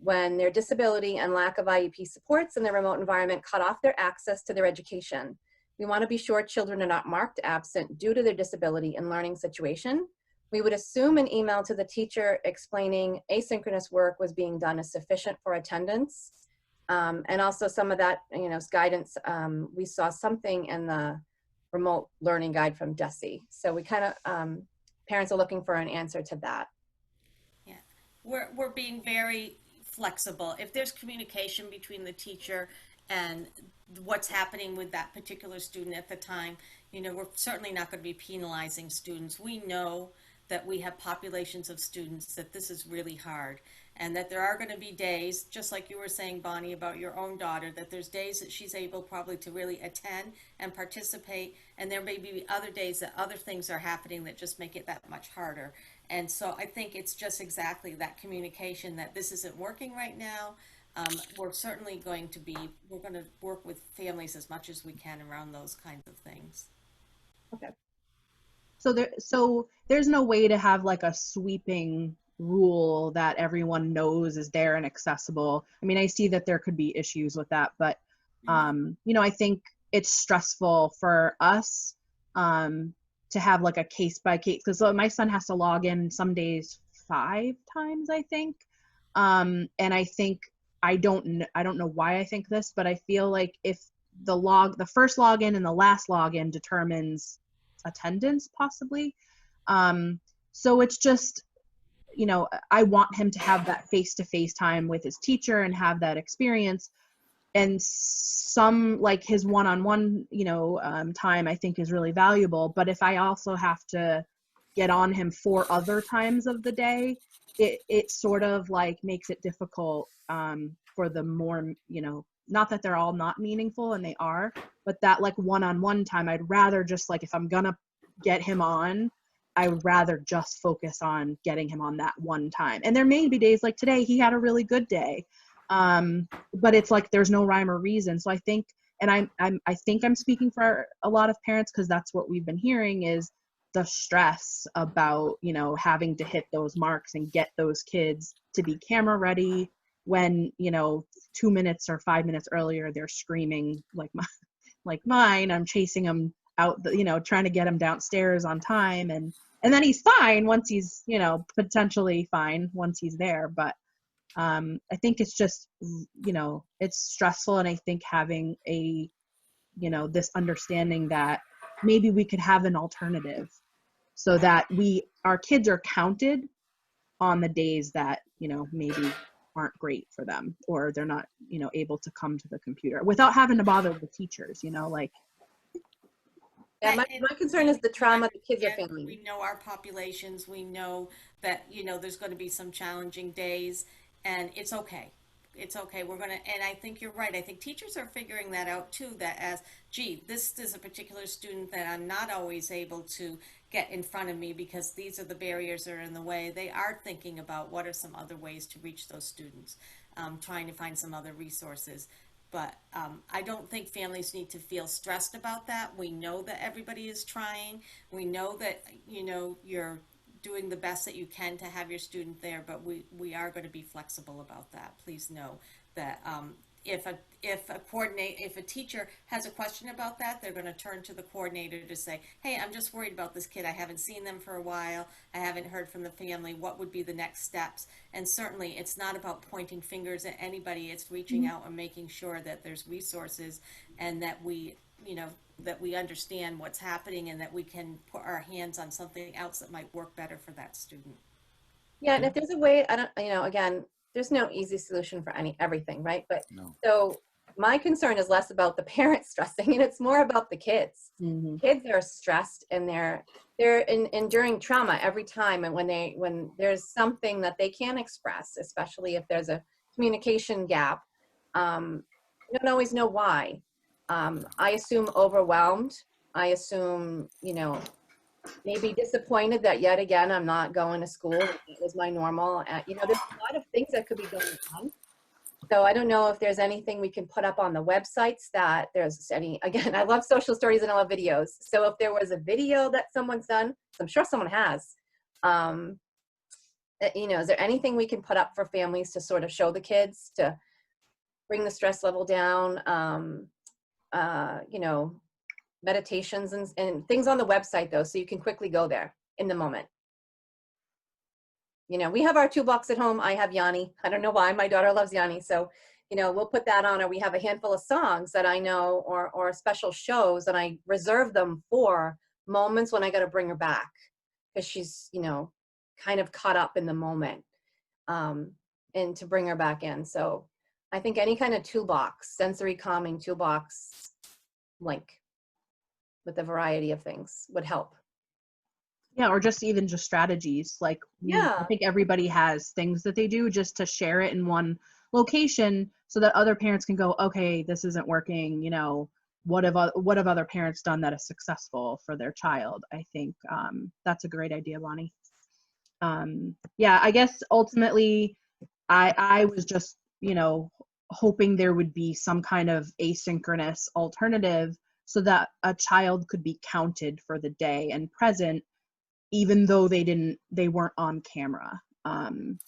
When their disability and lack of IEP supports in the remote environment cut off their access to their education. We want to be sure children are not marked absent due to their disability and learning situation. We would assume an email to the teacher explaining asynchronous work was being done is sufficient for attendance. And also some of that, guidance, we saw something in the remote learning guide from DESE. So we kind of, parents are looking for an answer to that. Yeah, we're being very flexible. If there's communication between the teacher and what's happening with that particular student at the time, we're certainly not going to be penalizing students. We know that we have populations of students that this is really hard, and that there are going to be days, just like you were saying, Bonnie, about your own daughter, that there's days that she's able probably to really attend and participate, and there may be other days that other things are happening that just make it that much harder. And so I think it's just exactly that communication that this isn't working right now. We're certainly going to work with families as much as we can around those kinds of things. Okay. So there's no way to have like a sweeping rule that everyone knows is there and accessible. I mean, I see that there could be issues with that, but I think it's stressful for us to have like a case by case, because my son has to log in some days 5 times, I think. And I think I don't know why I think this, but I feel like if the first login and the last login determines attendance possibly. So it's just, I want him to have that face-to-face time with his teacher and have that experience. And some, like his one-on-one, time I think is really valuable. But if I also have to get on him 4 other times of the day, it sort of like makes it difficult for the more, not that they're all not meaningful, and they are, but that like one-on-one time, I'd rather just like, if I'm gonna get him on, I would rather just focus on getting him on that one time. And there may be days like today, he had a really good day. But it's like, there's no rhyme or reason. So I think, and I think I'm speaking for a lot of parents, because that's what we've been hearing, is the stress about, having to hit those marks and get those kids to be camera ready when, 2 minutes or 5 minutes earlier, they're screaming like mine. I'm chasing them out, trying to get him downstairs on time. And then he's fine once he's, potentially fine once he's there. But I think it's just, it's stressful. And I think having a, this understanding that maybe we could have an alternative so that our kids are counted on the days that, maybe aren't great for them, or they're not, able to come to the computer without having to bother the teachers, like. Yeah, my concern is the trauma the kids are Yeah, feeling. we know our populations, we know that, there's going to be some challenging days, and it's okay. It's okay. And I think you're right. I think teachers are figuring that out too, that this is a particular student that I'm not always able to get in front of me because these are the barriers that are in the way. They are thinking about what are some other ways to reach those students, trying to find some other resources. But I don't think families need to feel stressed about that. We know that everybody is trying. We know that, you're doing the best that you can to have your student there, but we are going to be flexible about that. Please know that if a teacher has a question about that, they're going to turn to the coordinator to say, hey, I'm just worried about this kid. I haven't seen them for a while. I haven't heard from the family. What would be the next steps? And certainly it's not about pointing fingers at anybody. It's reaching out and making sure that there's resources and that we understand what's happening and that we can put our hands on something else that might work better for that student. Yeah, and if there's a way, I don't, again, there's no easy solution for everything, right? But No. so my concern is less about the parents stressing, and it's more about the kids. Mm-hmm. Kids are stressed, and they're enduring trauma every time, and when there's something that they can't express, especially if there's a communication gap, you don't always know why. I assume overwhelmed. I assume, maybe disappointed that yet again I'm not going to school. It was my normal. There's a lot of things that could be going on. So I don't know if there's anything we can put up on the websites that there's any. Again, I love social stories and I love videos. So if there was a video that someone's done, I'm sure someone has. Is there anything we can put up for families to sort of show the kids to bring the stress level down? Meditations and things on the website though, so you can quickly go there in the moment. We have our toolbox at home. I have Yanni. I don't know why, my daughter loves Yanni. So, we'll put that on, or we have a handful of songs that I know, or special shows, and I reserve them for moments when I got to bring her back because she's, kind of caught up in the moment, and to bring her back in. So I think any kind of toolbox, sensory calming toolbox link with a variety of things would help. Yeah, or just strategies. Like, Yeah. I think everybody has things that they do just to share it in one location so that other parents can go, okay, this isn't working. What have other parents done that is successful for their child? I think that's a great idea, Bonnie. Yeah, I guess ultimately I was just, hoping there would be some kind of asynchronous alternative so that a child could be counted for the day and present, even though they weren't on camera. And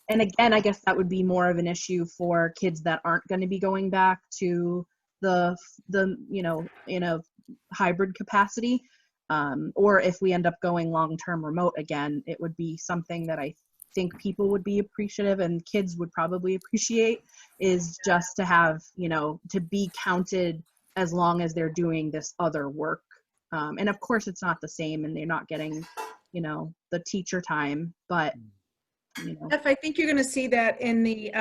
again, I guess that would be more of an issue for kids that aren't going to be going back to the in a hybrid capacity. Or if we end up going long-term remote again, it would be something that I think people would be appreciative and kids would probably appreciate, is just to have, to be counted as long as they're doing this other work. And of course it's not the same and they're not getting, the teacher time, but, Jeff, I think you're going to see that in the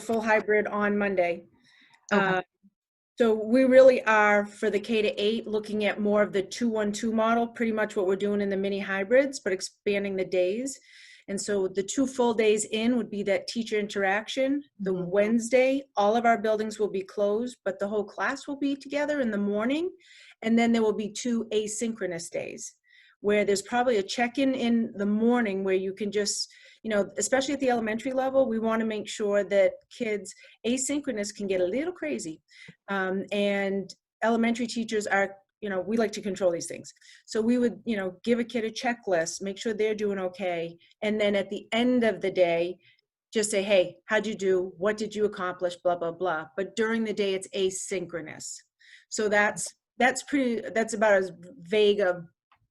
full hybrid on Monday. Okay. So we really are, for the K-8, looking at more of the 2-1-2 model, pretty much what we're doing in the mini hybrids, but expanding the days. And so the 2 full days in would be that teacher interaction. The Wednesday, all of our buildings will be closed, but the whole class will be together in the morning. And then there will be 2 asynchronous days where there's probably a check-in in the morning where you can just, especially at the elementary level, we want to make sure that kids, asynchronous can get a little crazy. And elementary teachers are, we like to control these things. So we would, give a kid a checklist, make sure they're doing okay. And then at the end of the day, just say, hey, how'd you do? What did you accomplish? Blah, blah, blah. But during the day, it's asynchronous. So that's about as vague of,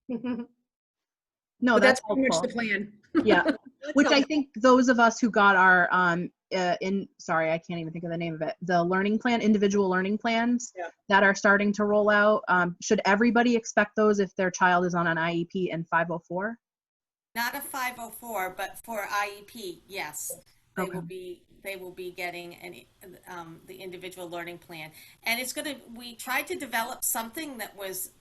No, but that's that's pretty much helpful. the plan. Yeah. Which I think those of us who got our sorry, I can't even think of the name of it. The learning plan, individual learning plans Yeah. that are starting to roll out. Should everybody expect those if their child is on an IEP and 504? Not a 504, but for IEP, yes. They Okay. will be getting the individual learning plan. And we tried to develop something that was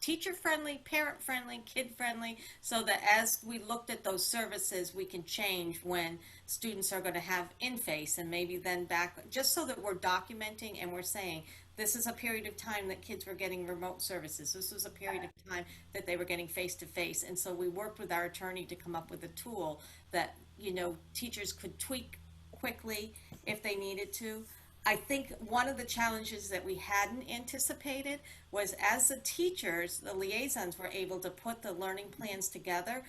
teacher friendly, parent friendly, kid friendly, so that as we looked at those services, we can change when students are going to have in-face and maybe then back, just so that we're documenting and we're saying, this is a period of time that kids were getting remote services. This was a period of time that they were getting face-to-face. And so we worked with our attorney to come up with a tool that, teachers could tweak quickly if they needed to. I think one of the challenges that we hadn't anticipated was as the teachers, the liaisons were able to put the learning plans together,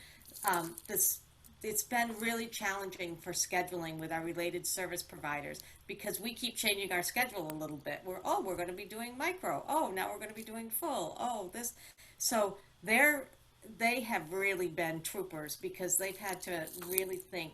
it's been really challenging for scheduling with our related service providers because we keep changing our schedule a little bit. We're going to be doing micro. Oh, now we're going to be doing full. Oh, this. So they have really been troopers because they've had to really think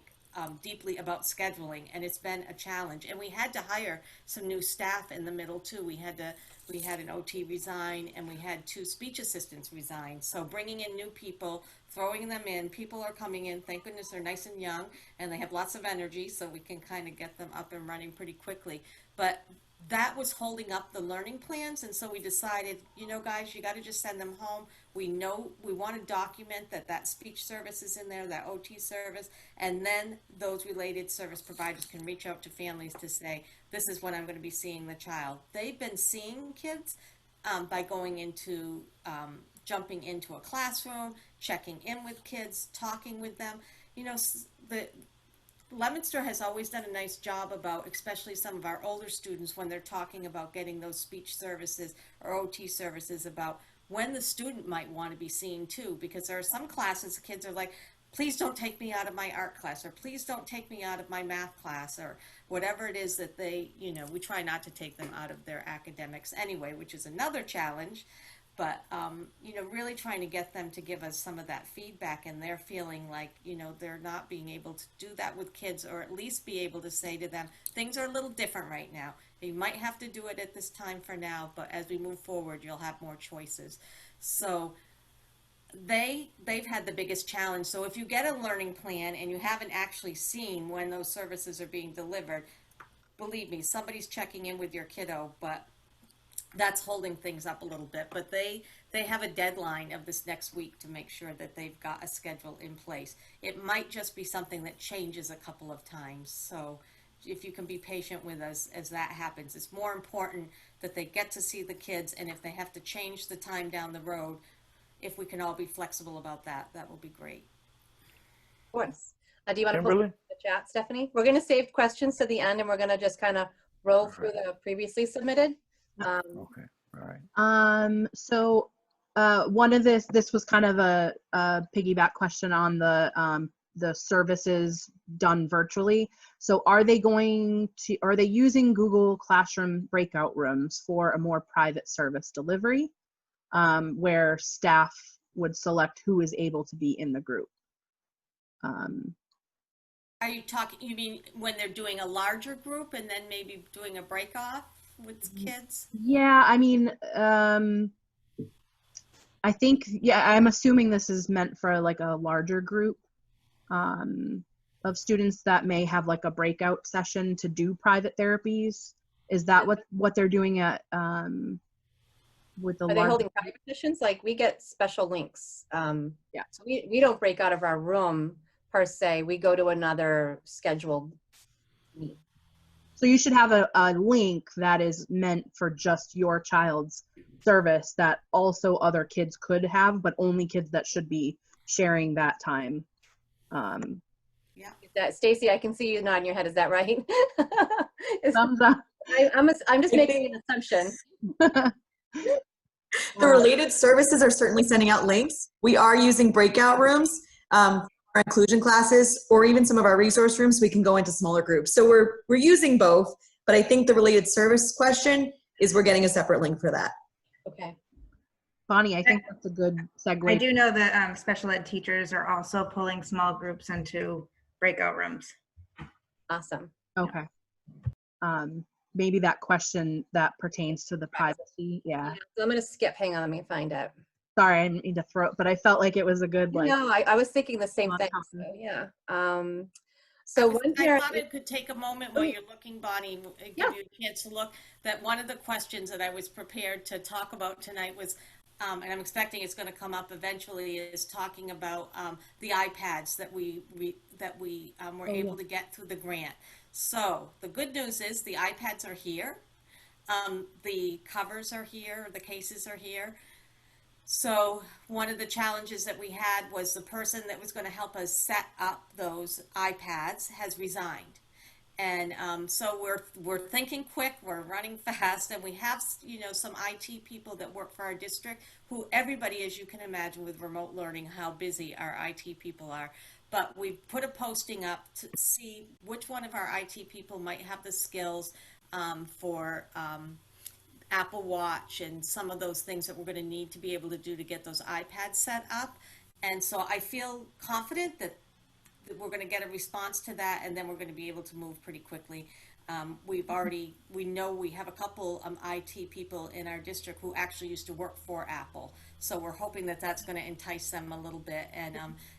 deeply about scheduling, and it's been a challenge. And we had to hire some new staff in the middle too. We had an OT resign, and we had 2 speech assistants resign. So bringing in new people, throwing them in, people are coming in. Thank goodness they're nice and young, and they have lots of energy, so we can kind of get them up and running pretty quickly. But that was holding up the learning plans, and so we decided, guys, you got to just send them home. We want to document that speech service is in there, that OT service, and then those related service providers can reach out to families to say, this is when I'm going to be seeing the child. They've been seeing kids by going into, jumping into a classroom, checking in with kids, talking with them. Leominster has always done a nice job about, especially some of our older students, when they're talking about getting those speech services or OT services, about when the student might want to be seen too, because there are some classes the kids are like, please don't take me out of my art class, or please don't take me out of my math class, or whatever it is that they, we try not to take them out of their academics anyway, which is another challenge. But, really trying to get them to give us some of that feedback, and they're feeling like, they're not being able to do that with kids, or at least be able to say to them, things are a little different right now. You might have to do it at this time for now, but as we move forward, you'll have more choices. So they've had the biggest challenge. So if you get a learning plan and you haven't actually seen when those services are being delivered, believe me, somebody's checking in with your kiddo, but that's holding things up a little bit. But they have a deadline of this next week to make sure that they've got a schedule in place. It might just be something that changes a couple of times. So if you can be patient with us as that happens. It's more important that they get to see the kids, and if they have to change the time down the road, if we can all be flexible about that, that will be great. Of course. Do you want to put Kimberly? in the chat, Stephanie? We're going to save questions to the end, and we're going to just kind of roll through the previously submitted. Okay, all right. So one of this was kind of a piggyback question on the services done virtually. So are they using Google Classroom breakout rooms for a more private service delivery, where staff would select who is able to be in the group? Are you mean when they're doing a larger group and then maybe doing a break off with kids? Yeah, I mean, I think, I'm assuming this is meant for like a larger group of students that may have like a breakout session to do private therapies. Is that what they're doing at with the Are they holding private sessions? Like, we get special links. Yeah. So we don't break out of our room per se. We go to another scheduled meet. So you should have a link that is meant for just your child's service that also other kids could have, but only kids that should be sharing that time. Yeah. Stacy, I can see you nodding your head. Is that right? Thumbs up. I'm just making an assumption. The related services are certainly sending out links. We are using breakout rooms for our inclusion classes, or even some of our resource rooms. We can go into smaller groups. So we're using both, but I think the related service question is we're getting a separate link for that. Okay. Bonnie, I think that's a good segue. I do know that special ed teachers are also pulling small groups into breakout rooms. Awesome. Okay. Maybe that question that pertains to the privacy. Yeah. So I'm gonna skip, hang on, let me find it. Sorry, I didn't mean to throw it, but I felt like it was a good, like, No, I was thinking the same lot thing, of so topics. yeah. I, So was, one I parent, thought it could take a moment Oh, while yeah. you're looking, Bonnie, and Yeah. give you a chance to look, that one of the questions that I was prepared to talk about tonight was, and I'm expecting it's going to come up eventually, is talking about the iPads that we were able to get through the grant. So the good news is the iPads are here. The covers are here, the cases are here. So one of the challenges that we had was the person that was going to help us set up those iPads has resigned. And so we're thinking quick, we're running fast, and we have some IT people that work for our district who everybody, as you can imagine, with remote learning, how busy our IT people are. But we've put a posting up to see which one of our IT people might have the skills for Apple Watch and some of those things that we're going to need to be able to do to get those iPads set up. And so I feel confident that we're going to get a response to that, and then we're going to be able to move pretty quickly. We know we have a couple IT people in our district who actually used to work for Apple. So we're hoping that that's going to entice them a little bit, and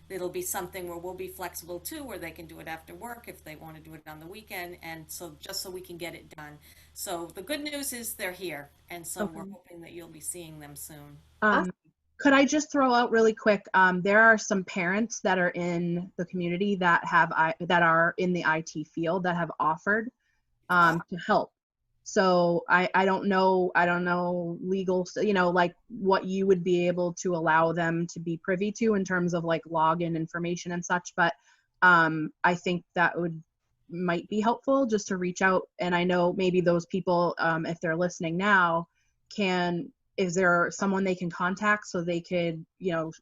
it'll be something where we'll be flexible too, where they can do it after work if they want to do it on the weekend, and so just so we can get it done. So the good news is they're here, and so we're hoping that you'll be seeing them soon. Could I just throw out really quick? There are some parents that are in the community that that are in the IT field that have offered to help. So I don't know legal, like what you would be able to allow them to be privy to in terms of like login information and such. But I think that might be helpful just to reach out. And I know maybe those people, if they're listening now, is there someone they can contact so they could,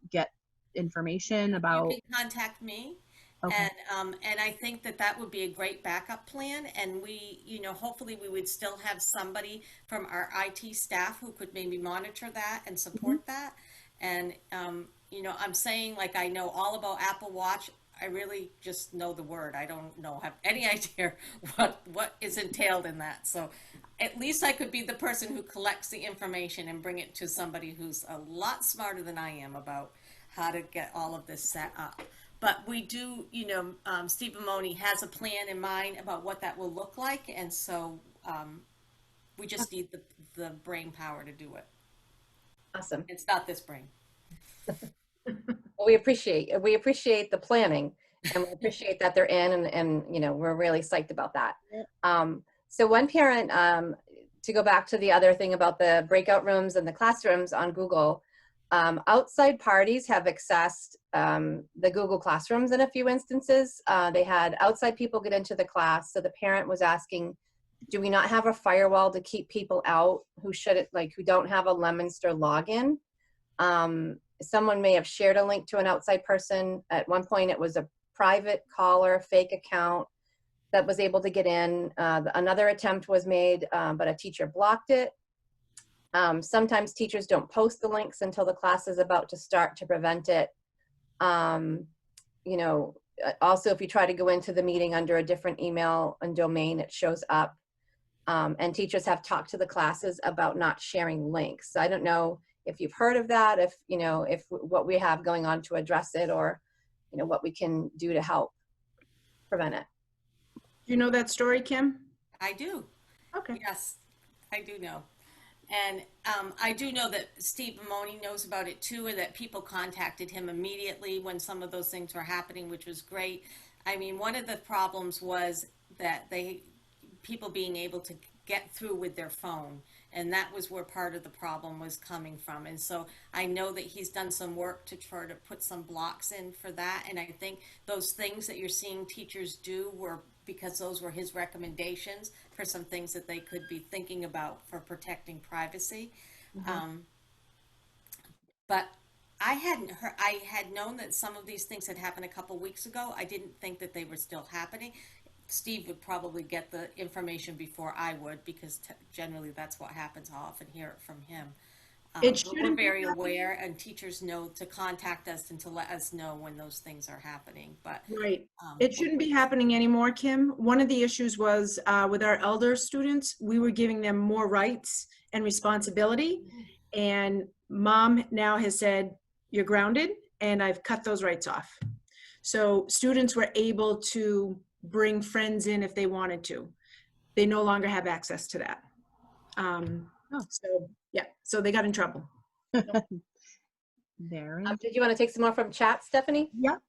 get information about? You can contact me. Okay. And I think that would be a great backup plan. And we, hopefully we would still have somebody from our IT staff who could maybe monitor that and support that. And, I'm saying like I know all about Apple Watch. I really just know the word. I don't have any idea what is entailed in that. So at least I could be the person who collects the information and bring it to somebody who's a lot smarter than I am about how to get all of this set up. But we do, Steve Amoni has a plan in mind about what that will look like. And so we just need the brain power to do it. Awesome. It's not this brain. Well, we appreciate the planning, and we appreciate that they're in, and we're really psyched about that. So one parent, to go back to the other thing about the breakout rooms and the classrooms on Google, outside parties have accessed the Google Classrooms in a few instances. They had outside people get into the class, so the parent was asking, do we not have a firewall to keep people out who who don't have a Leominster login? Someone may have shared a link to an outside person. At one point, it was a private caller, fake account that was able to get in. Another attempt was made, but a teacher blocked it. Sometimes teachers don't post the links until the class is about to start to prevent it. Also, if you try to go into the meeting under a different email and domain, it shows up. And teachers have talked to the classes about not sharing links. So I don't know if you've heard of that, if what we have going on to address it, or what we can do to help prevent it. Do you know that story, Kim? I do. Okay. Yes, I do know. And I do know that Steve Amoni knows about it too, and that people contacted him immediately when some of those things were happening, which was great. I mean, one of the problems was that people being able to get through with their phone, and that was where part of the problem was coming from. And so I know that he's done some work to try to put some blocks in for that. And I think those things that you're seeing teachers do were because those were his recommendations for some things that they could be thinking about for protecting privacy. But I hadn't heard, I had known that some of these things had happened a couple weeks ago. I didn't think that they were still happening. Steve would probably get the information before I would, because generally that's what happens. I'll often hear it from him. It But we're shouldn't be very aware, and teachers know to contact us and to let us know when those things are happening. But right. It shouldn't be happening anymore, Kim. One of the issues was with our elder students, we were giving them more rights and responsibility. And mom now has said, you're grounded, and I've cut those rights off. So students were able to bring friends in if they wanted to. They no longer have access to that. So yeah, so they got in trouble. Very. Did you want to take some more from chat, Stephanie? Yep.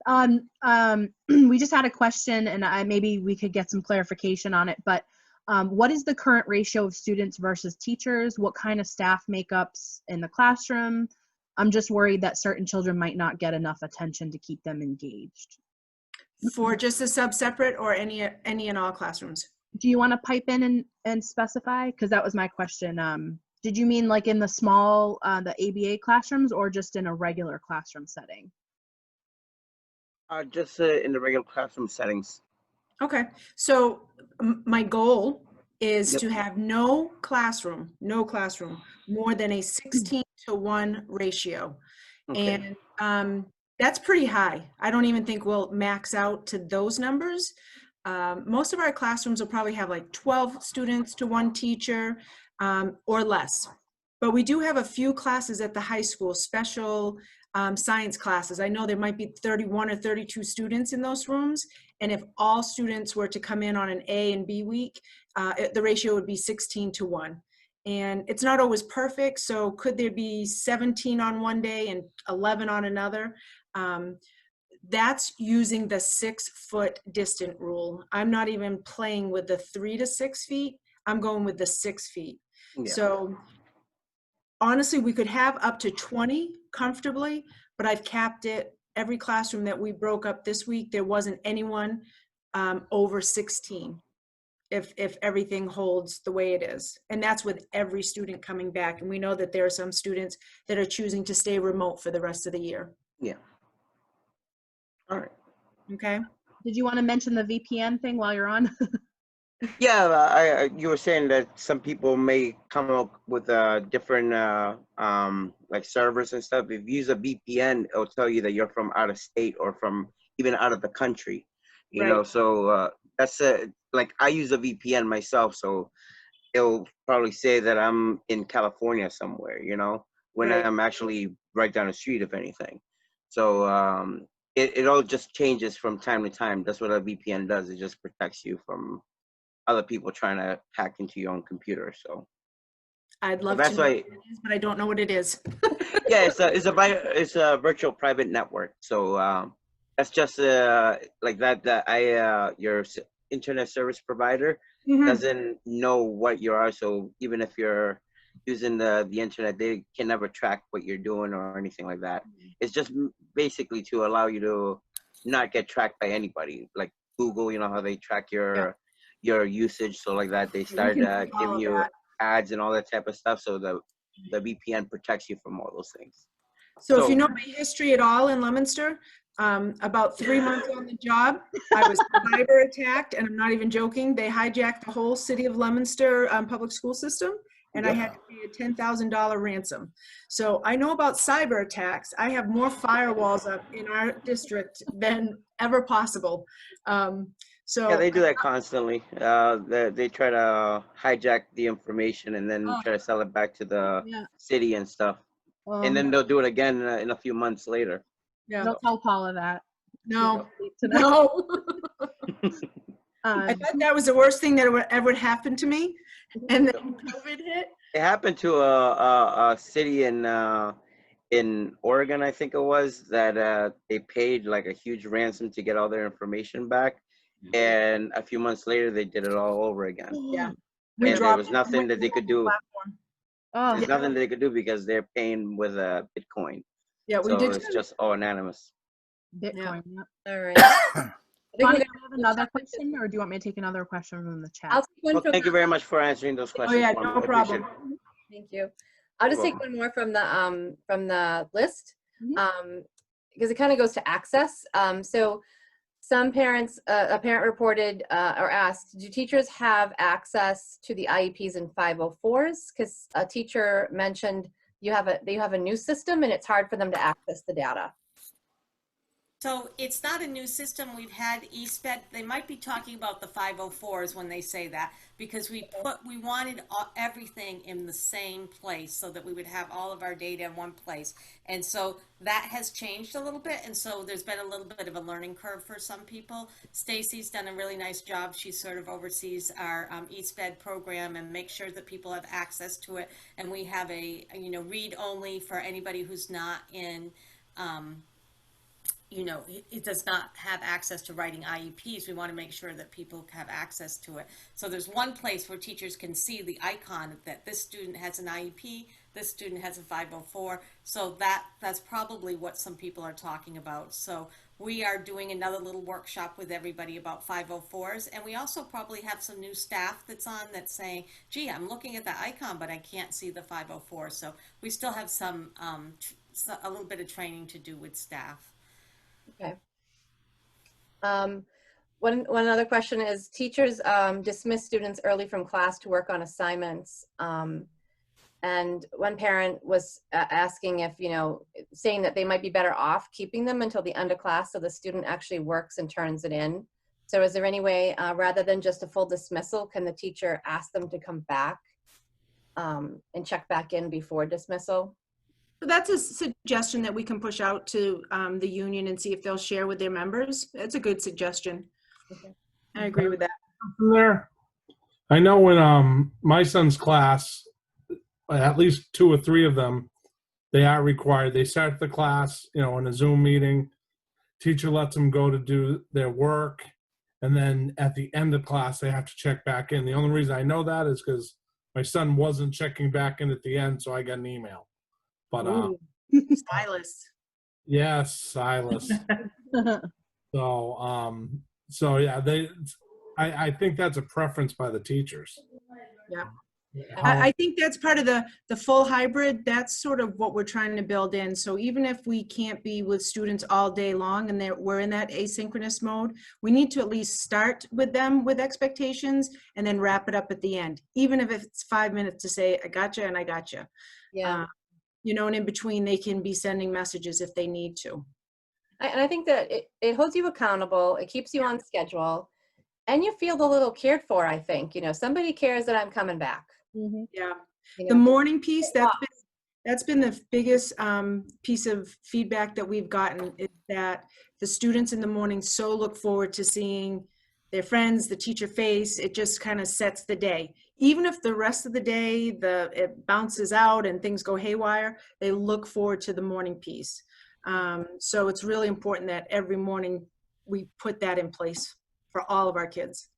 We just had a question, and maybe we could get some clarification on it. But what is the current ratio of students versus teachers? What kind of staff makeups in the classroom? I'm just worried that certain children might not get enough attention to keep them engaged. For just a sub-separate or any and all classrooms? Do you want to pipe in and specify? Because that was my question. Did you mean like in the small, the ABA classrooms, or just in a regular classroom setting? Just in the regular classroom settings. Okay, so my goal is Yep. to have no classroom more than a 16-to-1 ratio. Okay. And that's pretty high. I don't even think we'll max out to those numbers. Most of our classrooms will probably have like 12 students to one teacher or less. But we do have a few classes at the high school, special science classes. I know there might be 31 or 32 students in those rooms. And if all students were to come in on an A and B week, the ratio would be 16-to-1. And it's not always perfect. So could there be 17 on one day and 11 on another? That's using the 6-foot distant rule. I'm not even playing with the 3 to 6 feet. I'm going with the 6 feet. Yeah. So honestly, we could have up to 20 comfortably, but I've capped it. Every classroom that we broke up this week, there wasn't anyone over 16 if everything holds the way it is. And that's with every student coming back. And we know that there are some students that are choosing to stay remote for the rest of the year. Yeah. All right. Okay. Did you want to mention the VPN thing while you're on? Yeah, you were saying that some people may come up with different like servers and stuff. If you use a VPN, it'll tell you that you're from out of state or from even out of the country. You know, so that's like I use a VPN myself, so it'll probably say that I'm in California somewhere, you know, when Right. I'm actually right down the street, if anything. So it all just changes from time to time. That's what a VPN does. It just protects you from other people trying to hack into your own computer. So I'd love that's to know why, what it is, but I don't know what it is. yeah, it's a virtual private network. So that's just like that your internet service provider doesn't know what you are. So even if you're using the internet, they can never track what you're doing or anything like that. It's just basically to allow you to not get tracked by anybody, like Google. You know how they track your usage, so like that they start giving you ads and all that type of stuff. So the VPN protects you from all those things. So if you know my history at all in Leominster, about 3 months on the job, I was cyber attacked, and I'm not even joking. They hijacked the whole city of Leominster public school system, and I had to pay a $10,000 ransom. So I know about cyber attacks. I have more firewalls up in our district than ever possible. So yeah, they do that constantly. They try to hijack the information and then try to sell it back to the city and stuff. And then they'll do it again in a few months later. Yeah. Don't tell Paula that. No, no. I thought that was the worst thing that would ever happen to me. And then COVID hit. It happened to a city in Oregon, I think it was, that they paid like a huge ransom to get all their information back. And a few months later, they did it all over again. Yeah. And there was nothing that they could do. Oh, There's nothing they could do because they're paying with Bitcoin. Yeah, we So did. it's just all anonymous. Bitcoin. Yeah. All right. Connie, do you have another question, or do you want me to take another question from the chat? I'll take one Well, from thank you very much for answering those questions. yeah, for me. no I appreciate problem. it. Thank you. I'll just You're take one more from the list because it kind of goes to access. So some parents, a parent reported or asked, do teachers have access to the IEPs and 504s? Because a teacher mentioned you have a new system and it's hard for them to access the data. So it's not a new system. We've had eSped. They might be talking about the 504s when they say that, because we wanted everything in the same place so that we would have all of our data in one place. And so that has changed a little bit. And so there's been a little bit of a learning curve for some people. Stacy's done a really nice job. She sort of oversees our eSped program and makes sure that people have access to it. And we have a read only for anybody who's not in, it does not have access to writing IEPs. We want to make sure that people have access to it. So there's one place where teachers can see the icon that this student has an IEP, this student has a 504. So that's probably what some people are talking about. So we are doing another little workshop with everybody about 504s. And we also probably have some new staff that's on that's saying, gee, I'm looking at the icon, but I can't see the 504. So we still have a little bit of training to do with staff. Okay. One other question is, teachers dismiss students early from class to work on assignments. And one parent was asking if, saying that they might be better off keeping them until the end of class so the student actually works and turns it in. So is there any way, rather than just a full dismissal, can the teacher ask them to come back and check back in before dismissal? So that's a suggestion that we can push out to the union and see if they'll share with their members. That's a good suggestion. Okay. I agree with that. There, I know in my son's class, at least 2 or 3 of them, they are required. They start the class, in a Zoom meeting. Teacher lets them go to do their work, and then at the end of class, they have to check back in. The only reason I know that is because my son wasn't checking back in at the end, so I got an email. But Silas. yes, Silas. So yeah, I think that's a preference by the teachers. Yeah. I think that's part of the full hybrid. That's sort of what we're trying to build in. So even if we can't be with students all day long and we're in that asynchronous mode, we need to at least start with them with expectations and then wrap it up at the end. Even if it's 5 minutes to say, I gotcha and I gotcha. Yeah. And in between they can be sending messages if they need to. And I think that it holds you accountable. It keeps you on schedule and you feel a little cared for, I think. Somebody cares that I'm coming back. Mm-hmm. Yeah. The morning piece, that's been the biggest piece of feedback that we've gotten, is that the students in the morning so look forward to seeing their friends, the teacher face. It just kind of sets the day. Even if the rest of the day it bounces out and things go haywire, they look forward to the morning piece. So it's really important that every morning we put that in place for all of our kids.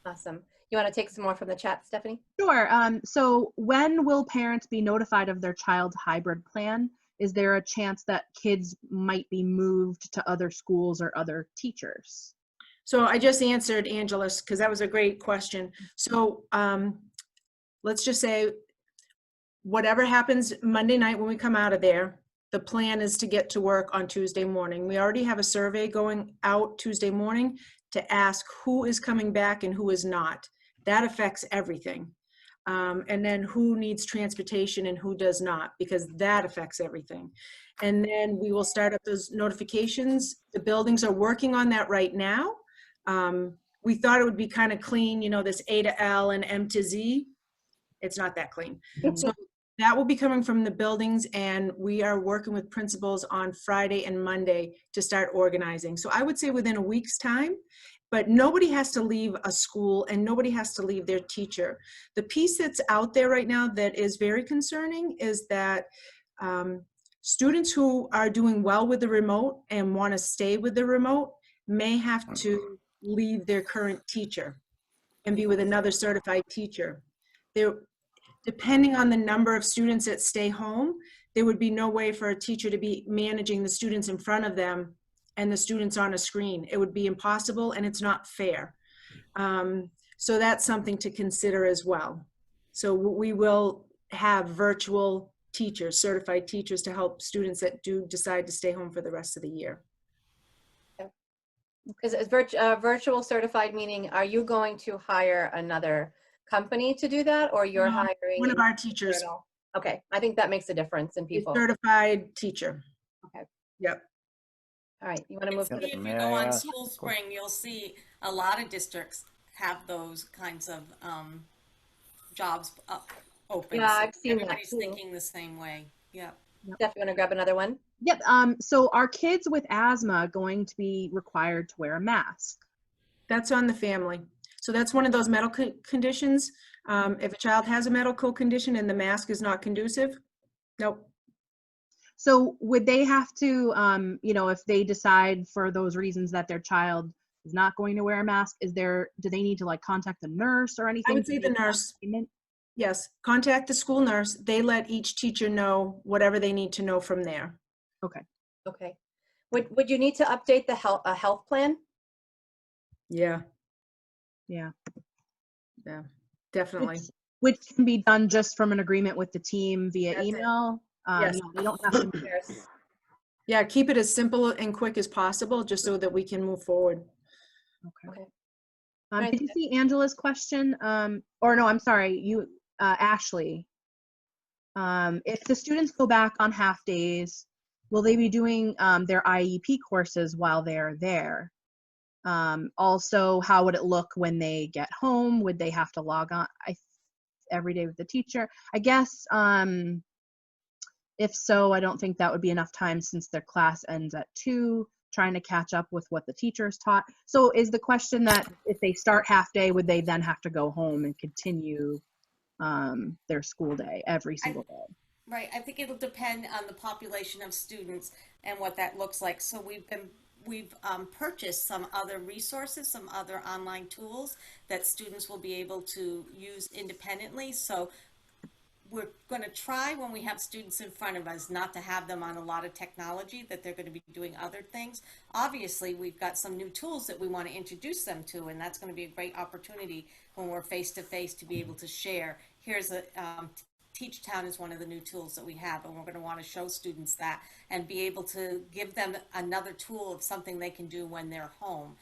Awesome. You want to take some more from the chat, Stephanie? Sure. So when will parents be notified of their child's hybrid plan? Is there a chance that kids might be moved to other schools or other teachers? So I just answered Angela's because that was a great question. So let's just say whatever happens Monday night when we come out of there, the plan is to get to work on Tuesday morning. We already have a survey going out Tuesday morning to ask who is coming back and who is not. That affects everything. And then who needs transportation and who does not, because that affects everything. And then we will start up those notifications. The buildings are working on that right now. We thought it would be kind of clean, this A to L and M to Z. It's not that clean. So that will be coming from the buildings, and we are working with principals on Friday and Monday to start organizing. So I would say within a week's time, but nobody has to leave a school and nobody has to leave their teacher. The piece that's out there right now that is very concerning is that students who are doing well with the remote and want to stay with the remote may have to leave their current teacher and be with another certified teacher. Depending on the number of students that stay home, there would be no way for a teacher to be managing the students in front of them and the students on a screen. It would be impossible and it's not fair. So that's something to consider as well. So we will have virtual teachers, certified teachers, to help students that do decide to stay home for the rest of the year. Is virtual certified meaning, are you going to hire another company to do that, or you're hiring one of our teachers? Okay, I think that makes a difference in A people. certified teacher. Okay. Yep. All right, you want to move to If the, you May go I on ask? School Spring, you'll see a lot of districts have those kinds of jobs open. Yeah, So I've seen that everybody's too. thinking the same way. Yep. Steph, you want to grab another one? Yep. So are kids with asthma going to be required to wear a mask? That's on the family. So that's one of those medical conditions. If a child has a medical condition and the mask is not conducive, nope. So would they have to, if they decide for those reasons that their child is not going to wear a mask, do they need to like contact the nurse or anything? I would to say the make that nurse. payment? Yes, contact the school nurse. They let each teacher know whatever they need to know from there. Okay. Okay. Would you need to update the health plan? Yeah, Yeah. yeah, definitely. Which can be done just from an agreement with the team via That's it. email. Yes. They don't have to. Yes. Yeah, keep it as simple and quick as possible, just so that we can move forward. Okay. Okay. Right. Did you see Angela's question? Or no, I'm sorry, Ashley. If the students go back on half days, will they be doing their IEP courses while they're there? Also, how would it look when they get home? Would they have to log on every day with the teacher? I guess if so, I don't think that would be enough time since their class ends at 2, trying to catch up with what the teachers taught. So is the question that if they start half day, would they then have to go home and continue their school day every single day? Right. I think it'll depend on the population of students and what that looks like. So we've purchased some other resources, some other online tools that students will be able to use independently. So we're going to try when we have students in front of us not to have them on a lot of technology, that they're going to be doing other things. Obviously, we've got some new tools that we want to introduce them to, and that's going to be a great opportunity when we're face to face to be able to share. Here's a Teach Town is one of the new tools that we have, and we're going to want to show students that and be able to give them another tool of something they can do when they're home.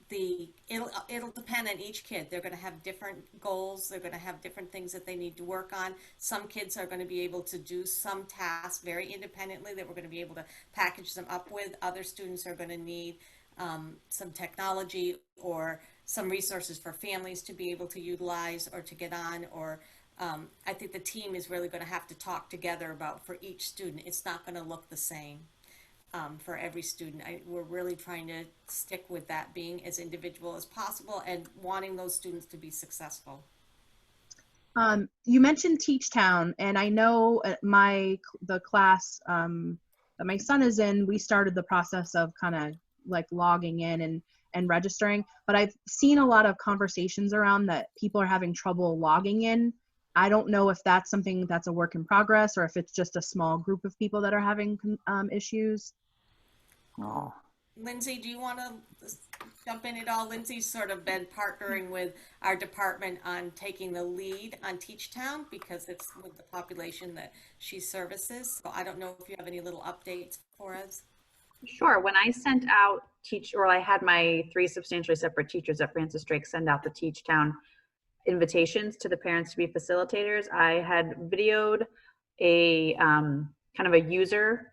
It'll depend on each kid. They're going to have different goals. They're going to have different things that they need to work on. Some kids are going to be able to do some tasks very independently that we're going to be able to package them up with. Other students are going to need some technology or some resources for families to be able to utilize or to get on, or I think the team is really going to have to talk together about for each student. It's not going to look the same for every student. We're really trying to stick with that being as individual as possible and wanting those students to be successful. You mentioned Teach Town, and I know the class that my son is in, we started the process of kind of like logging in and registering, but I've seen a lot of conversations around that people are having trouble logging in. I don't know if that's something that's a work in progress or if it's just a small group of people that are having issues. Oh, Lindsay, do you want to jump in at all? Lindsay's sort of been partnering with our department on taking the lead on Teach Town because it's with the population that she services. So I don't know if you have any little updates for us. Sure. When I sent out I had my 3 substantially separate teachers at Francis Drake send out the Teach Town invitations to the parents to be facilitators, I had videoed a kind of a user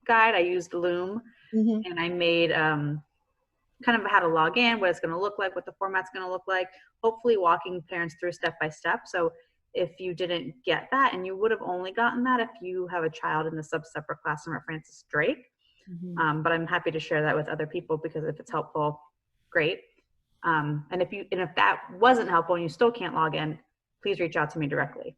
guide. I used Loom, and I made kind of how to log in, what it's going to look like, what the format's going to look like, hopefully walking parents through step by step. So if you didn't get that, and you would have only gotten that if you have a child in the separate classroom at Francis Drake, but I'm happy to share that with other people because if it's helpful, great. And if that wasn't helpful and you still can't log in, please reach out to me directly.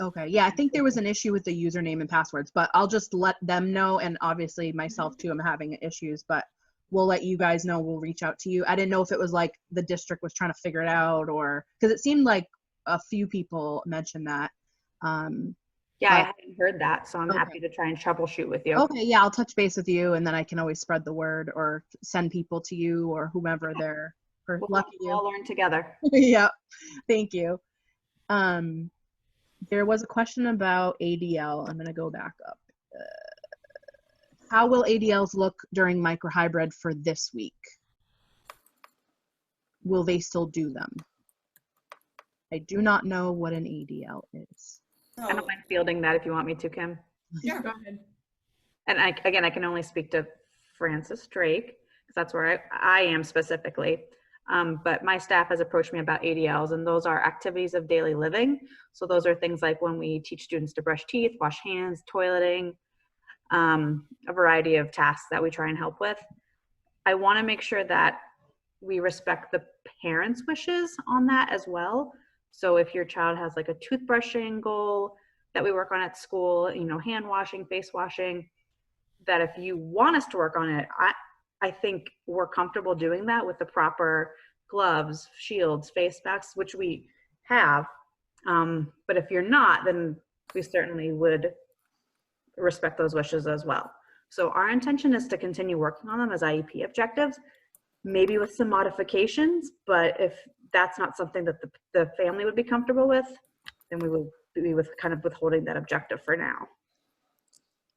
Okay. Yeah, I think there was an issue with the username and passwords, but I'll just let them know, and obviously myself too, I'm having issues, but we'll let you guys know. We'll reach out to you. I didn't know if it was like the district was trying to figure it out, or because it seemed like a few people mentioned that. Yeah, I hadn't heard that, so I'm happy to try and troubleshoot with you. Okay, yeah, I'll touch base with you, and then I can always spread the word or send people to you or whomever they're lucky you. We'll all learn together. Yeah, thank you. There was a question about ADL. I'm going to go back up. How will ADLs look during microhybrid for this week? Will they still do them? I do not know what an ADL is. I don't mind fielding that if you want me to, Kim. Sure. Go ahead. And again, I can only speak to Francis Drake, because that's where I am specifically. But my staff has approached me about ADLs, and those are activities of daily living. So those are things like when we teach students to brush teeth, wash hands, toileting, a variety of tasks that we try and help with. I want to make sure that we respect the parents' wishes on that as well. So if your child has like a toothbrushing goal that we work on at school, you know, hand washing, face washing, that if you want us to work on it, I think we're comfortable doing that with the proper gloves, shields, face masks, which we have. But if you're not, then we certainly would respect those wishes as well. So our intention is to continue working on them as IEP objectives, maybe with some modifications, but if that's not something that the family would be comfortable with, then we will be with kind of withholding that objective for now.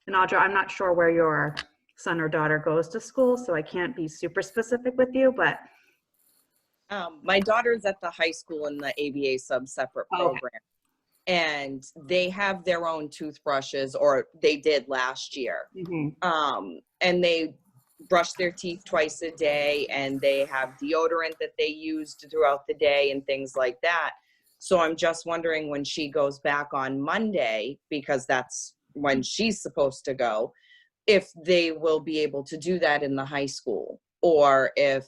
And Audra, I'm not sure where your son or daughter goes to school, so I can't be super specific with you, but. My daughter's at the high school in the ABA sub-separate program. And they have their own toothbrushes, or they did last year. And they brush their teeth twice a day, and they have deodorant that they used throughout the day and things like that. So I'm just wondering when she goes back on Monday, because that's when she's supposed to go, if they will be able to do that in the high school, or if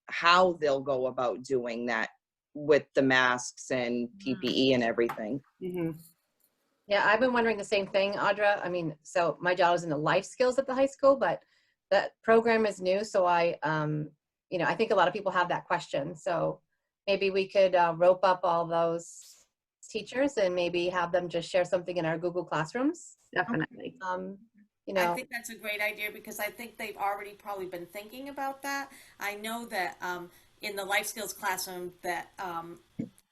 how they'll go about doing that with the masks and PPE and everything. Yeah, I've been wondering the same thing, Audra. I mean, so my job is in the life skills at the high school, but that program is new. So I, you know, I think a lot of people have that question. So maybe we could rope up all those teachers and maybe have them just share something in our Google Classrooms. Definitely. You know, I think that's a great idea, because I think they've already probably been thinking about that. I know that in the life skills classroom that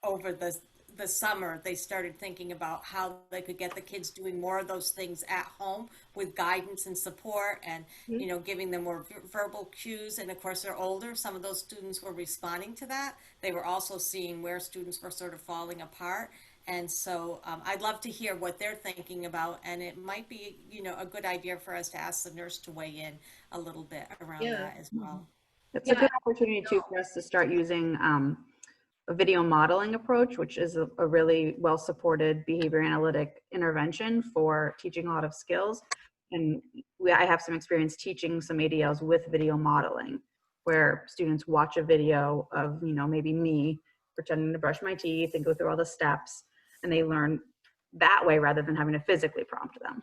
over the summer, they started thinking about how they could get the kids doing more of those things at home with guidance and support, and you know, giving them more verbal cues. And of course, they're older. Some of those students were responding to that. They were also seeing where students were sort of falling apart. And so I'd love to hear what they're thinking about, and it might be, you know, a good idea for us to ask the nurse to weigh in a little bit around that as well. It's a good opportunity too for us to start using a video modeling approach, which is a really well-supported behavior analytic intervention for teaching a lot of skills. And I have some experience teaching some ADLs with video modeling, where students watch a video of, you know, maybe me pretending to brush my teeth and go through all the steps, and they learn that way rather than having to physically prompt them.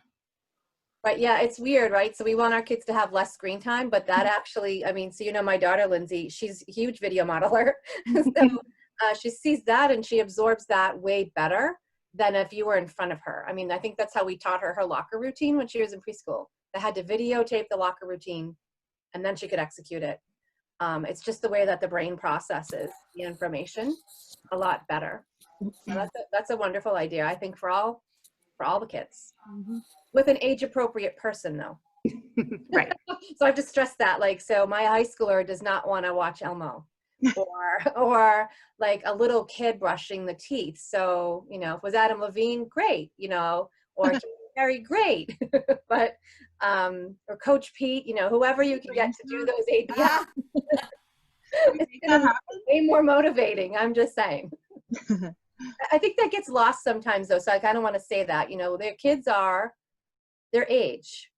right, yeah, it's weird, right? So we want our kids to have less screen time, but that actually, I mean, so you know, my daughter, Lindsay, she's a huge video modeler. So she sees that and she absorbs that way better than if you were in front of her. I mean, I think that's how we taught her locker routine when she was in preschool. They had to videotape the locker routine and then she could execute it. It's just the way that the brain processes the information a lot better. So that's a wonderful idea, I think, for all the kids. With an age-appropriate person, though. Right. So I have to stress that. Like, so my high schooler does not want to watch Elmo, or like a little kid brushing the teeth. So, you know, if it was Adam Levine, great, you know, or Harry, great. But or Coach Pete, you know, whoever you can get to do those ABS. It's gonna be way more motivating. I'm just saying. I think that gets lost sometimes, though. So I kind of want to say that, you know, their kids are their age,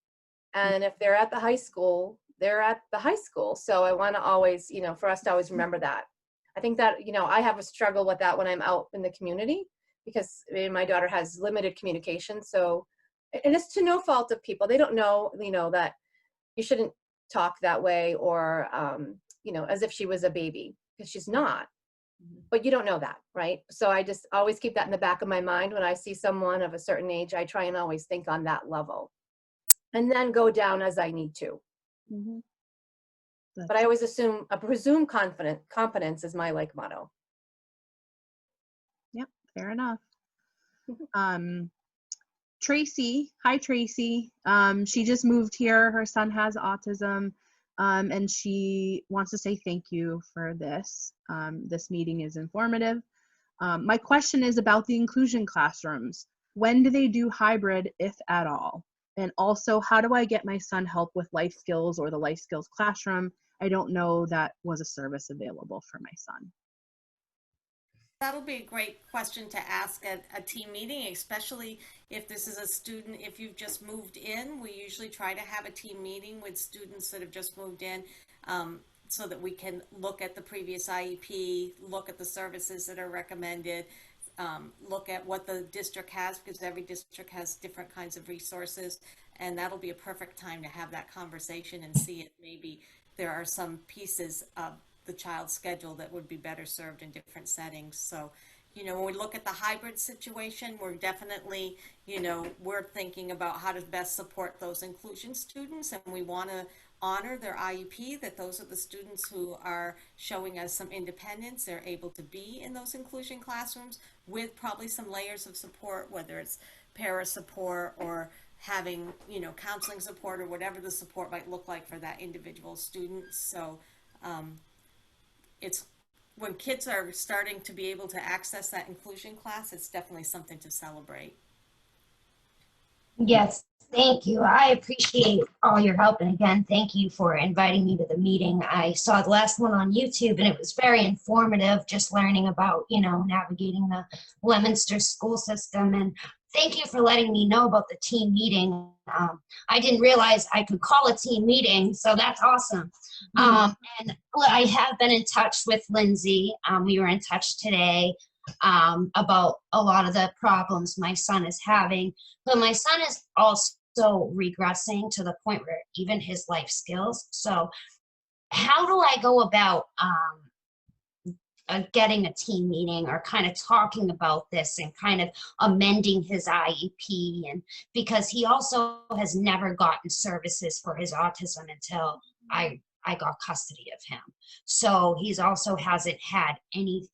and if they're at the high school, they're at the high school. So I want to always, you know, for us to always remember that. I think that, you know, I have a struggle with that when I'm out in the community, because I mean, my daughter has limited communication. So, and it's to no fault of people. They don't know, you know, that you shouldn't talk that way, or, you know, as if she was a baby, because she's not. But you don't know that, right? So I just always keep that in the back of my mind when I see someone of a certain age. I try and always think on that level, and then go down as I need to. But I always presume competence is my like motto. Yep, fair enough. Tracy, hi Tracy. She just moved here. Her son has autism. And she wants to say thank you for this. This meeting is informative. My question is about the inclusion classrooms. When do they do hybrid, if at all? And also, how do I get my son help with life skills or the life skills classroom? I don't know that was a service available for my son. That'll be a great question to ask at a team meeting, especially if this is a student, if you've just moved in. We usually try to have a team meeting with students that have just moved in, so that we can look at the previous IEP, look at the services that are recommended, look at what the district has, because every district has different kinds of resources. And that'll be a perfect time to have that conversation and see if maybe there are some pieces of the child's schedule that would be better served in different settings. So, when we look at the hybrid situation, we're definitely, we're thinking about how to best support those inclusion students, and we want to honor their IEP, that those are the students who are showing us some independence. They're able to be in those inclusion classrooms with probably some layers of support, whether it's para support or having, counseling support or whatever the support might look like for that individual student. So, it's when kids are starting to be able to access that inclusion class, it's definitely something to celebrate. Yes, thank you. I appreciate all your help. And again, thank you for inviting me to the meeting. I saw the last one on YouTube and it was very informative, just learning about, navigating the Leominster school system. And thank you for letting me know about the team meeting. I didn't realize I could call a team meeting, so that's awesome. And I have been in touch with Lindsay. We were in touch today about a lot of the problems my son is having. But my son is also regressing to the point where even his life skills. So how do I go about getting a team meeting or kind of talking about this and kind of amending his IEP? And because he also has never gotten services for his autism until I got custody of him. So he's also hasn't had any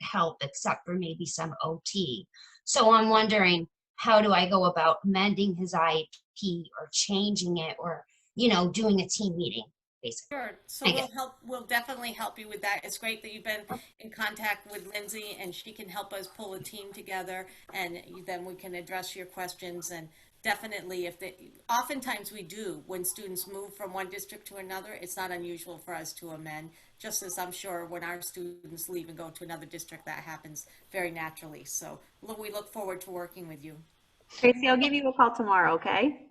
help except for maybe some OT. So I'm wondering, how do I go about amending his IEP or changing it or, doing a team meeting, basically? Sure. So we'll definitely help you with that. It's great that you've been in contact with Lindsay and she can help us pull a team together, and then we can address your questions. And definitely oftentimes we do, when students move from one district to another, it's not unusual for us to amend, just as I'm sure when our students leave and go to another district, that happens very naturally. So we look forward to working with you. Tracy, I'll give you a call tomorrow, okay?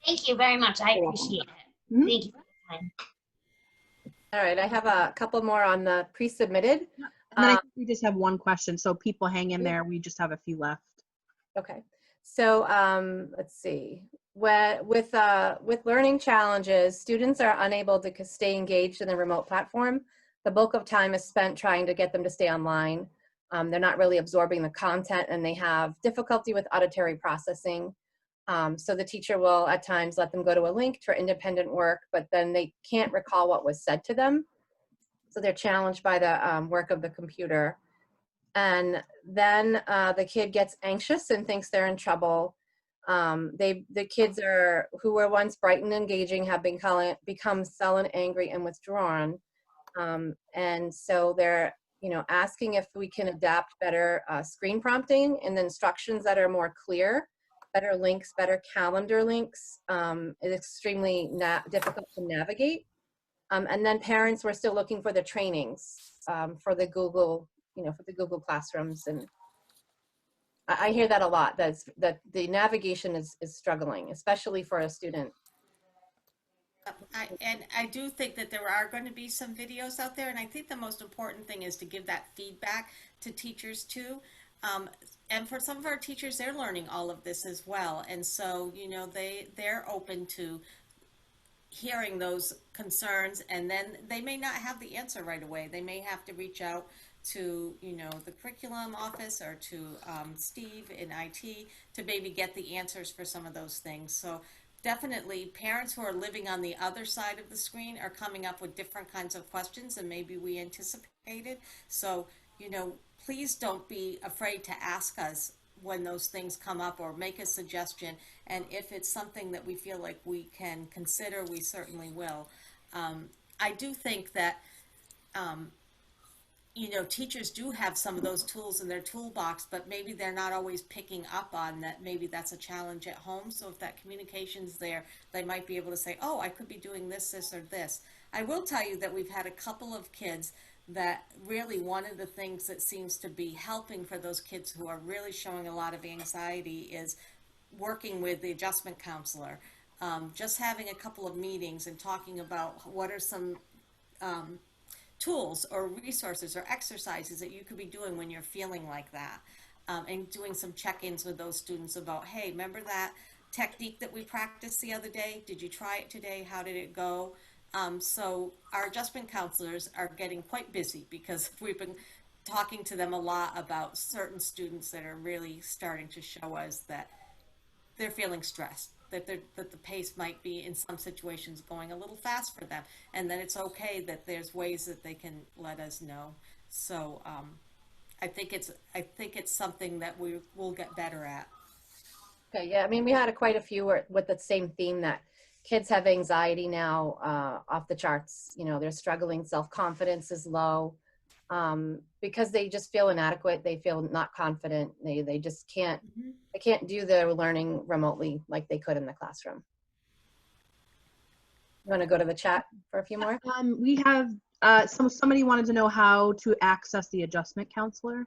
Thank you very much. I appreciate it. Thank you for the time. All right, I have a couple more on the pre-submitted. And then I think we just have one question, so people hang in there. We just have a few left. Okay, so let's see. With learning challenges, students are unable to stay engaged in the remote platform. The bulk of time is spent trying to get them to stay online. They're not really absorbing the content, and they have difficulty with auditory processing. So the teacher will at times let them go to a link for independent work, but then they can't recall what was said to them. So they're challenged by the work of the computer. And then the kid gets anxious and thinks they're in trouble. The kids who were once bright and engaging have become sullen, angry, and withdrawn. And so they're asking if we can adapt better screen prompting and instructions that are more clear, better links, better calendar links. It's extremely difficult to navigate. And then parents were still looking for the trainings for the Google, for the Google Classrooms. And I hear that a lot, that the navigation is struggling, especially for a student. I do think that there are going to be some videos out there, and I think the most important thing is to give that feedback to teachers too. And for some of our teachers, they're learning all of this as well, and so they're open to hearing those concerns, and then they may not have the answer right away. They may have to reach out to the curriculum office or to Steve in IT to maybe get the answers for some of those things. So definitely parents who are living on the other side of the screen are coming up with different kinds of questions than maybe we anticipated. So please don't be afraid to ask us when those things come up, or make a suggestion, and if it's something that we feel like we can consider, we certainly will. I do think that you know, teachers do have some of those tools in their toolbox, but maybe they're not always picking up on that. Maybe that's a challenge at home. So if that communication's there, they might be able to say, oh, I could be doing this, this, or this. I will tell you that we've had a couple of kids that really, one of the things that seems to be helping for those kids who are really showing a lot of anxiety is working with the adjustment counselor. Just having a couple of meetings and talking about what are some tools or resources or exercises that you could be doing when you're feeling like that, and doing some check-ins with those students about, hey, remember that technique that we practiced the other day? Did you try it today? How did it go? So our adjustment counselors are getting quite busy because we've been talking to them a lot about certain students that are really starting to show us that they're feeling stressed, that the pace might be in some situations going a little fast for them, and then it's okay that there's ways that they can let us know. So I think it's something that we will get better at. Okay, yeah, I mean, we had quite a few with the same theme, that kids have anxiety now off the charts. You know, they're struggling, self-confidence is low, because they just feel inadequate. They feel not confident. They just can't, they can't do their learning remotely like they could in the classroom. You want to go to the chat for a few more? We have somebody wanted to know how to access the adjustment counselor.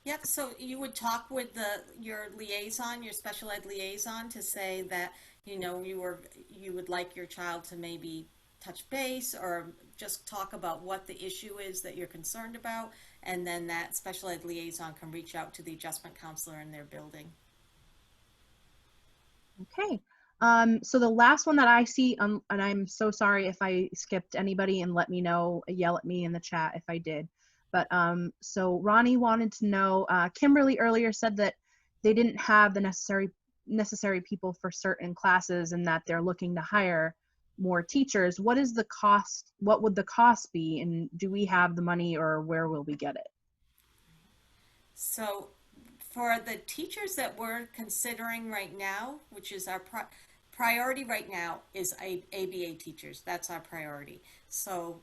Yep, so you would talk with your liaison, your special ed liaison, to say that, you know, you would like your child to maybe touch base or just talk about what the issue is that you're concerned about, and then that special ed liaison can reach out to the adjustment counselor in their building. Okay. So the last one that I see, and I'm so sorry if I skipped anybody, and let me know, yell at me in the chat if I did. But so Ronnie wanted to know, Kimberly earlier said that they didn't have the necessary people for certain classes and that they're looking to hire more teachers. What is the cost? What would the cost be? And do we have the money, or where will we get it? So for the teachers that we're considering right now, which is our priority right now, is ABA teachers. That's our priority. So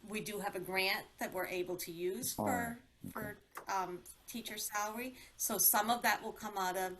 we do have a grant that we're able to use for teacher salary. So some of that will come out of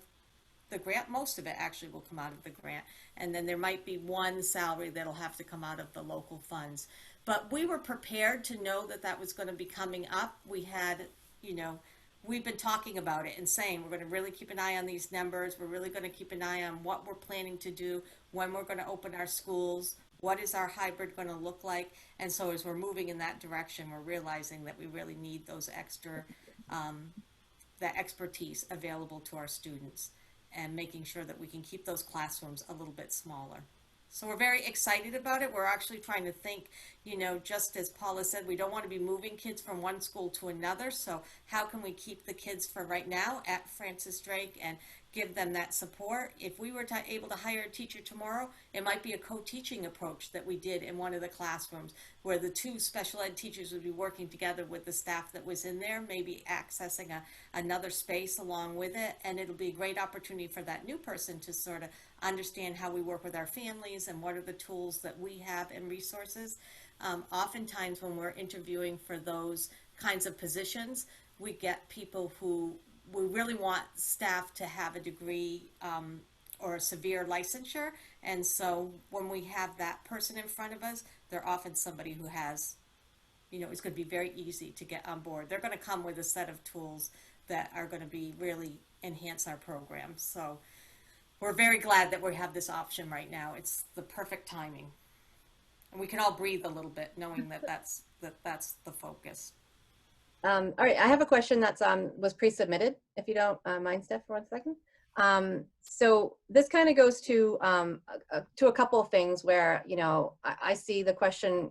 the grant. Most of it actually will come out of the grant. And then there might be one salary that'll have to come out of the local funds. But we were prepared to know that that was going to be coming up. We had, you know, we've been talking about it and saying we're going to really keep an eye on these numbers. We're really going to keep an eye on what we're planning to do, when we're going to open our schools, what is our hybrid going to look like. And so as we're moving in that direction, we're realizing that we really need those extra, that expertise available to our students, and making sure that we can keep those classrooms a little bit smaller. So we're very excited about it. We're actually trying to think, you know, just as Paula said, we don't want to be moving kids from one school to another. So how can we keep the kids for right now at Francis Drake and give them that support? If we were able to hire a teacher tomorrow, it might be a co-teaching approach that we did in one of the classrooms, where the two special ed teachers would be working together with the staff that was in there, maybe accessing another space along with it. And it'll be a great opportunity for that new person to sort of understand how we work with our families and what are the tools that we have and resources. Oftentimes when we're interviewing for those kinds of positions, we get people who we really want staff to have a degree or a severe licensure. And so when we have that person in front of us, they're often somebody who has, you know, it's going to be very easy to get on board. They're going to come with a set of tools that are going to be really enhance our program. So we're very glad that we have this option right now. It's the perfect timing. And we can all breathe a little bit knowing that that's the focus. All right, I have a question that's was pre-submitted, if you don't mind, Steph, for 1 second. So this kind of goes to a couple of things where, you know, I see the question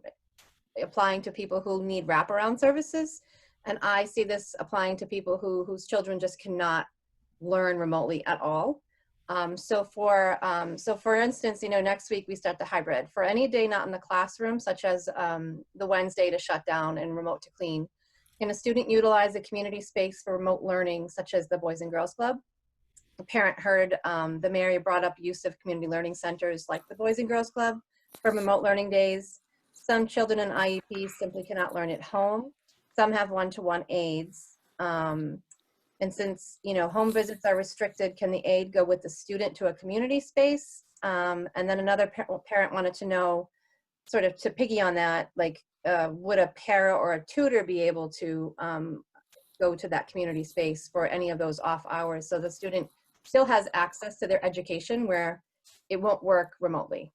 applying to people who need wraparound services, and I see this applying to people whose children just cannot learn remotely at all. So for instance, you know, next week we start the hybrid. For any day not in the classroom, such as the Wednesday to shut down and remote to clean, can a student utilize a community space for remote learning, such as the Boys and Girls Club? A parent heard the Mary brought up use of community learning centers like the Boys and Girls Club for remote learning days. some children in IEPs simply cannot learn at home. Some have one-to-one aides. And since, home visits are restricted, can the aide go with the student to a community space? And then another parent wanted to know, sort of to piggy on that, like, would a para or a tutor be able to go to that community space for any of those off hours, so the student still has access to their education where it won't work remotely?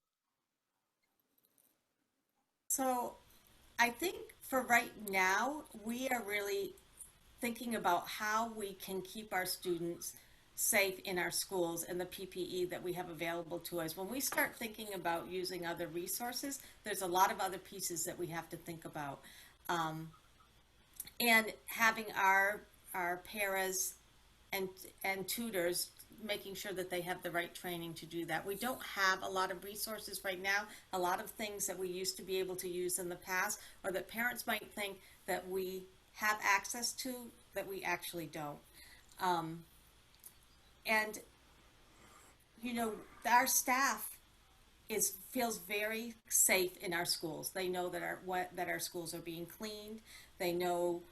So I think for right now, we are really thinking about how we can keep our students safe in our schools and the PPE that we have available to us. When we start thinking about using other resources, there's a lot of other pieces that we have to think about. And having our paras and tutors, making sure that they have the right training to do that. We don't have a lot of resources right now, a lot of things that we used to be able to use in the past, or that parents might think that we have access to that we actually don't. And our staff feels very safe in our schools. They know that our schools are being cleaned. They know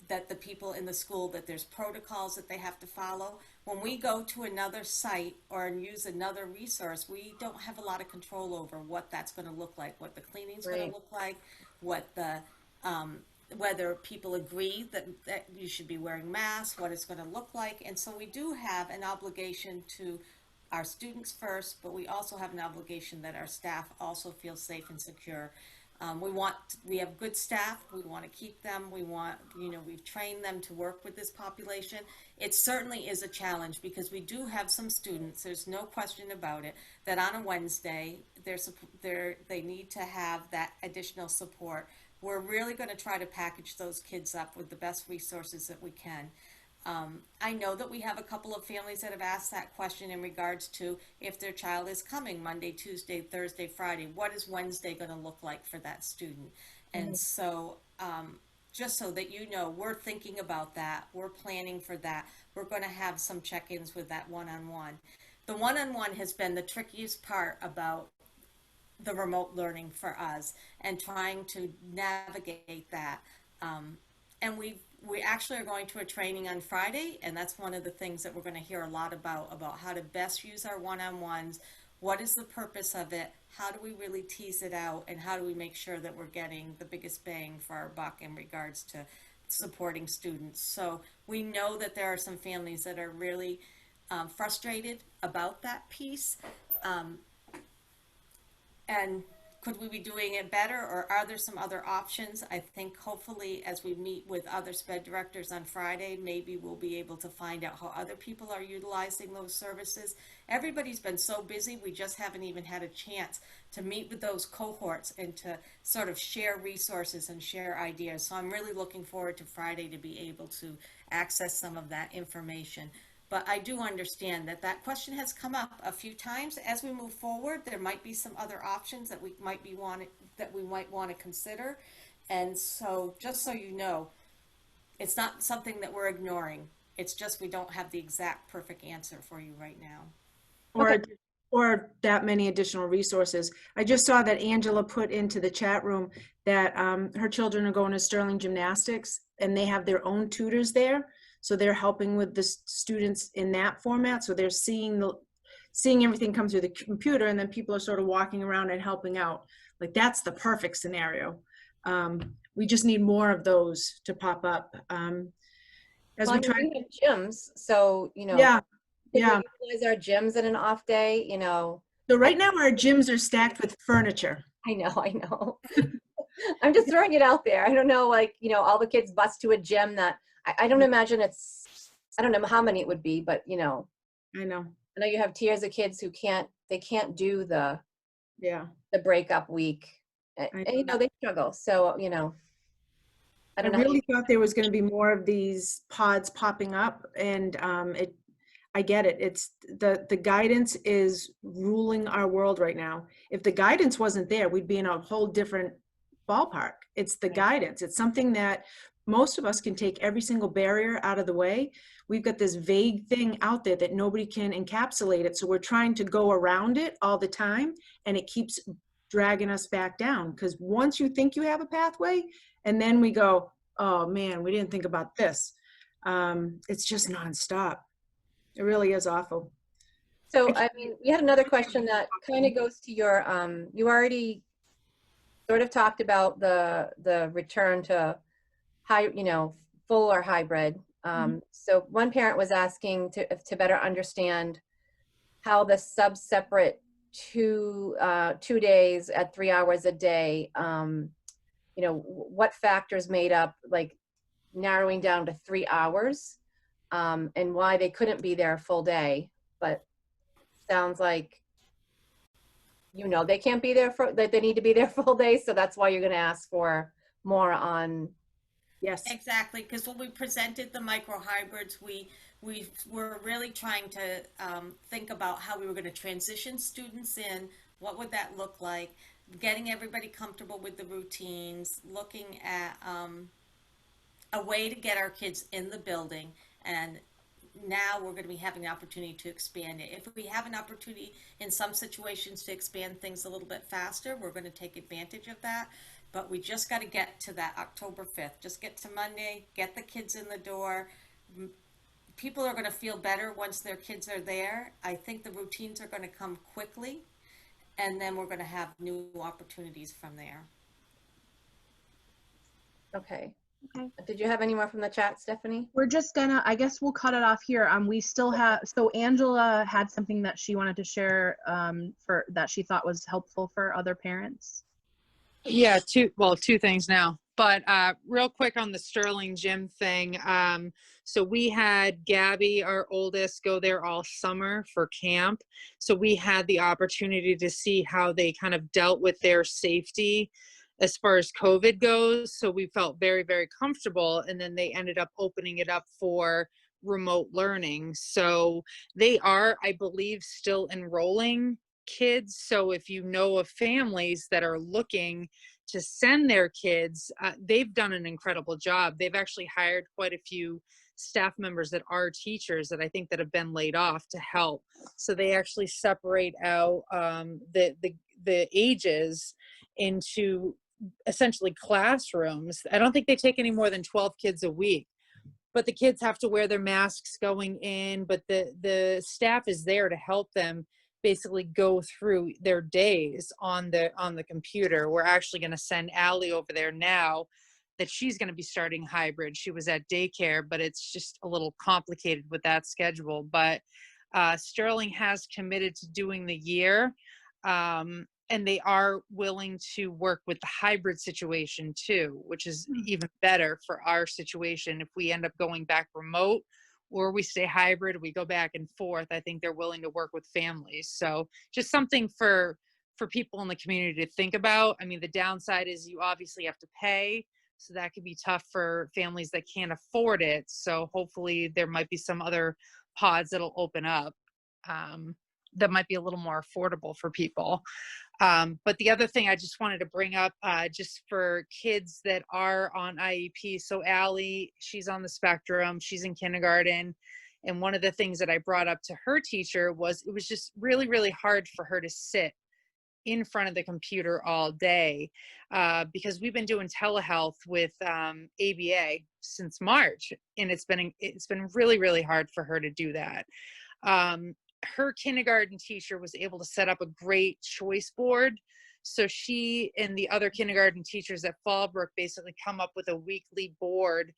that the people in the school, that there's protocols that they have to follow. When we go to another site or use another resource, we don't have a lot of control over what that's going to look like, what the cleaning's going to look like, what the whether people agree that you should be wearing masks, what it's going to look like. And so we do have an obligation to our students first, but we also have an obligation that our staff also feel safe and secure. We have good staff. We want to keep them. We've trained them to work with this population. It certainly is a challenge because we do have some students, there's no question about it, that on a Wednesday, they need to have that additional support. We're really going to try to package those kids up with the best resources that we can. I know that we have a couple of families that have asked that question in regards to if their child is coming Monday, Tuesday, Thursday, Friday, what is Wednesday going to look like for that student? And so just so that we're thinking about that, we're planning for that. We're going to have some check-ins with that one-on-one. The one-on-one has been the trickiest part about the remote learning for us and trying to navigate that. And we actually are going to a training on Friday, and that's one of the things that we're going to hear a lot about how to best use our one-on-ones. What is the purpose of it? How do we really tease it out? And how do we make sure that we're getting the biggest bang for our buck in regards to supporting students? So we know that there are some families that are really frustrated about that piece. And could we be doing it better, or are there some other options? I think hopefully as we meet with other SPED directors on Friday, maybe we'll be able to find out how other people are utilizing those services. Everybody's been so busy, we just haven't even had a chance to meet with those cohorts and to sort of share resources and share ideas. So I'm really looking forward to Friday to be able to access some of that information. But I do understand that question has come up a few times. As we move forward, there might be some other options that we might want to consider. And so just so you know, it's not something that we're ignoring. It's just we don't have the exact perfect answer for you right now. Or that many additional resources. I just saw that Angela put into the chat room that her children are going to Sterling Gymnastics and they have their own tutors there. So they're helping with the students in that format. So they're seeing everything come through the computer, and then people are sort of walking around and helping out. Like, that's the perfect scenario. We just need more of those to pop up. As we try to gyms, so yeah. utilize our gyms at an off day, So right now our gyms are stacked with furniture. I know. I'm just throwing it out there. I don't know, all the kids bus to a gym that I don't imagine I don't know how many it would be, but I know. I know you have tiers of kids who can't do the breakup week. And they struggle. So, I don't know. I really thought there was going to be more of these pods popping up, and I get it. It's the guidance is ruling our world right now. If the guidance wasn't there, we'd be in a whole different ballpark. It's the guidance. It's something that most of us can take every single barrier out of the way. We've got this vague thing out there that nobody can encapsulate it. So we're trying to go around it all the time, and it keeps dragging us back down. Because once you think you have a pathway, and then we go, oh man, we didn't think about this. It's just nonstop. It really is awful. So, I mean, we had another question that kind of goes to your, you already sort of talked about the return to high, full or hybrid. So one parent was asking to better understand how the separate 2 days at 3 hours a day, what factors made up like narrowing down to 3 hours, and why they couldn't be there a full day. But sounds like, they can't be there that they need to be there full day. So that's why you're going to ask for more on. Yes. Exactly, because when we presented the micro hybrids, we were really trying to think about how we were going to transition students in. What would that look like? Getting everybody comfortable with the routines, looking at a way to get our kids in the building, and now we're going to be having an opportunity to expand it. If we have an opportunity in some situations to expand things a little bit faster, we're going to take advantage of that. But we just got to get to that October 5th. Just get to Monday, get the kids in the door. People are going to feel better once their kids are there. I think the routines are going to come quickly, and then we're going to have new opportunities from there. Okay. Did you have any more from the chat, Stephanie? We're just gonna, I guess we'll cut it off here. We still have, so Angela had something that she wanted to share that she thought was helpful for other parents. Yeah, two things now. But real quick on the Sterling Gym thing. So we had Gabby, our oldest, go there all summer for camp. So we had the opportunity to see how they kind of dealt with their safety as far as COVID goes. So we felt very, very comfortable. And then they ended up opening it up for remote learning. So they are, I believe, still enrolling kids. So if you know of families that are looking to send their kids, they've done an incredible job. They've actually hired quite a few staff members that are teachers that I think that have been laid off to help. So they actually separate out the ages into essentially classrooms. I don't think they take any more than 12 kids a week, but the kids have to wear their masks going in, but the staff is there to help them basically go through their days on the computer. We're actually going to send Allie over there now that she's going to be starting hybrid. She was at daycare, but it's just a little complicated with that schedule. But Sterling has committed to doing the year, and they are willing to work with the hybrid situation too, which is even better for our situation. If we end up going back remote, or we stay hybrid, we go back and forth, I think they're willing to work with families. So just something for people in the community to think about. I mean, the downside is you obviously have to pay, so that could be tough for families that can't afford it. So hopefully there might be some other pods that'll open up that might be a little more affordable for people. But the other thing I just wanted to bring up, just for kids that are on IEP. So Allie, she's on the spectrum, she's in kindergarten. And one of the things that I brought up to her teacher was it was just really, really hard for her to sit in front of the computer all day, because we've been doing telehealth with ABA since March, and it's been really, really hard for her to do that. Her kindergarten teacher was able to set up a great choice board. So she and the other kindergarten teachers at Fallbrook basically come up with a weekly board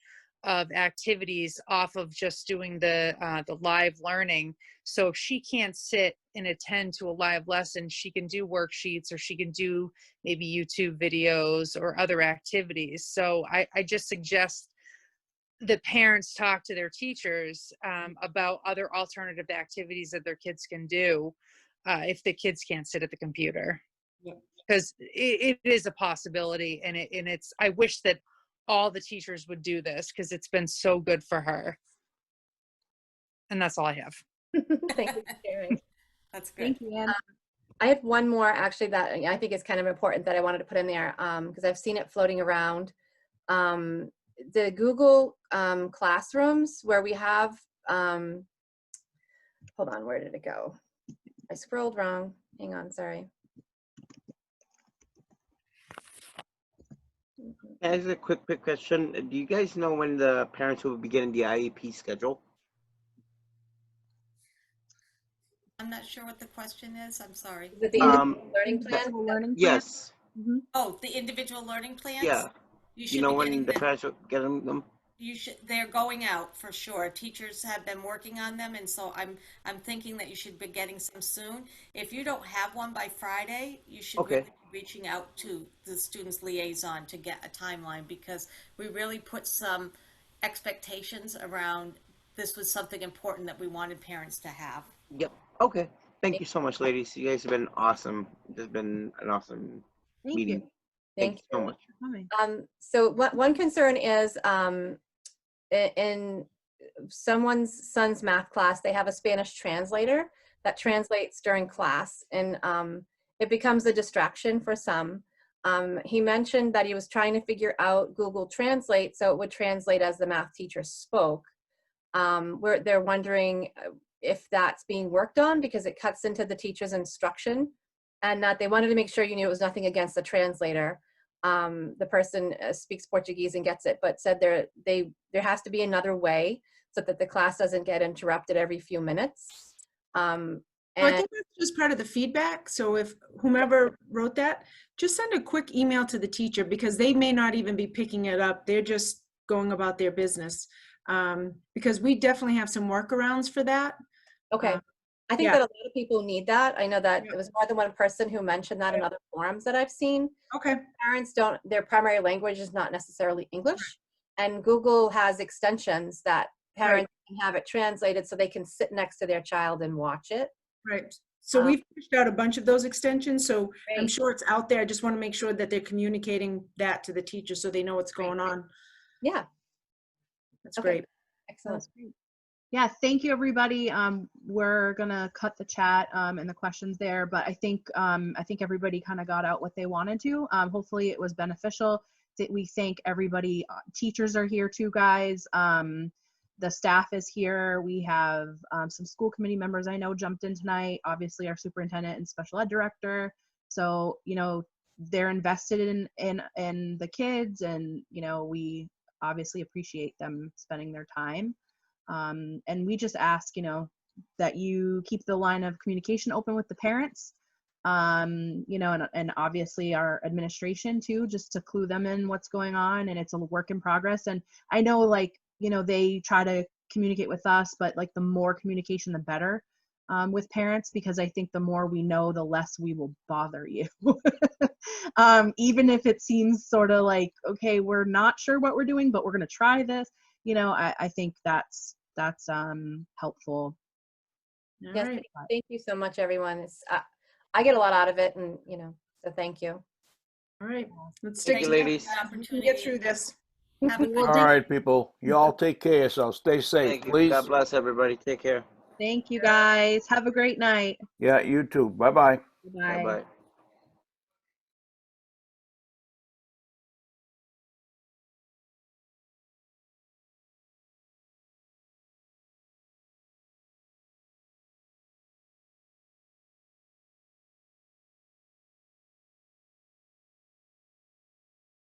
of activities off of just doing the live learning. So if she can't sit and attend to a live lesson, she can do worksheets, or she can do maybe YouTube videos or other activities. So I just suggest that parents talk to their teachers about other alternative activities that their kids can do if the kids can't sit at the computer. Because it is a possibility, and it's I wish that all the teachers would do this, because it's been so good for her. And that's all I have. Thank you for sharing. That's good. Thank you, Ann. I have one more actually that I think is kind of important that I wanted to put in there, because I've seen it floating around. The Google Classrooms, where we have, hold on, where did it go? I scrolled wrong. Hang on, sorry. Can I ask a quick question? Do you guys know when the parents will be getting the IEP schedule? I'm not sure what the question is. I'm sorry. Is it the individual learning plan? Individual learning plan? Yes. Oh, the individual learning plans? Yeah. You You should know be when getting the them. parents will get them? They're going out for sure. Teachers have been working on them, and so I'm thinking that you should be getting some soon. If you don't have one by Friday, you should Okay. really be reaching out to the student's liaison to get a timeline, because we really put some expectations around this was something important that we wanted parents to have. Yep. Okay. Thank you so much, ladies. You guys have been awesome. This has been an awesome Thank meeting. you. Thank you so much. So one concern is in someone's son's math class, they have a Spanish translator that translates during class, and it becomes a distraction for some. He mentioned that he was trying to figure out Google Translate so it would translate as the math teacher spoke. Where they're wondering if that's being worked on because it cuts into the teacher's instruction, and that they wanted to make sure you knew it was nothing against the translator. The person speaks Portuguese and gets it, but said there has to be another way so that the class doesn't get interrupted every few minutes. Well, I think that's just part of the feedback. So if whomever wrote that, just send a quick email to the teacher, because they may not even be picking it up. They're just going about their business. Because we definitely have some workarounds for that. Okay. I think yeah. that a lot of people need that. I know that it was more than one person who mentioned that in other forums that I've seen. Okay. Parents their primary language is not necessarily English. And Google has extensions that parents can have it translated so they can sit next to their child and watch it. Right. So we've pushed out a bunch of those extensions. So I'm Great. sure it's out there. I just want to make sure that they're communicating that to the teacher so they know what's going on. Yeah. That's Okay. great. Excellent. Yeah, thank you, everybody. We're gonna cut the chat and the questions there, but I think everybody kind of got out what they wanted to. Hopefully, it was beneficial. We thank everybody. Teachers are here too, guys. The staff is here. We have some school committee members I know jumped in tonight. Obviously, our superintendent and special ed director. So they're invested in the kids, and we obviously appreciate them spending their time. And we just ask, that you keep the line of communication open with the parents, and obviously our administration too, just to clue them in what's going on. And it's a work in progress. And I know, they try to communicate with us, but the more communication, the better with parents, because I think the more we know, the less we will bother you. Even if it seems sort of okay, we're not sure what we're doing, but we're going to try this. I think that's helpful. Yes, thank you so much, everyone. I get a lot out of it, and so thank you. All right, let's Thank stick you, ladies. We can get through this. All right, people. You all take care of yourselves. Stay safe, Thank you. please. God bless everybody. Take care. Thank you, guys. Have a great night. Yeah, you too. Bye-bye. Bye. Bye-bye.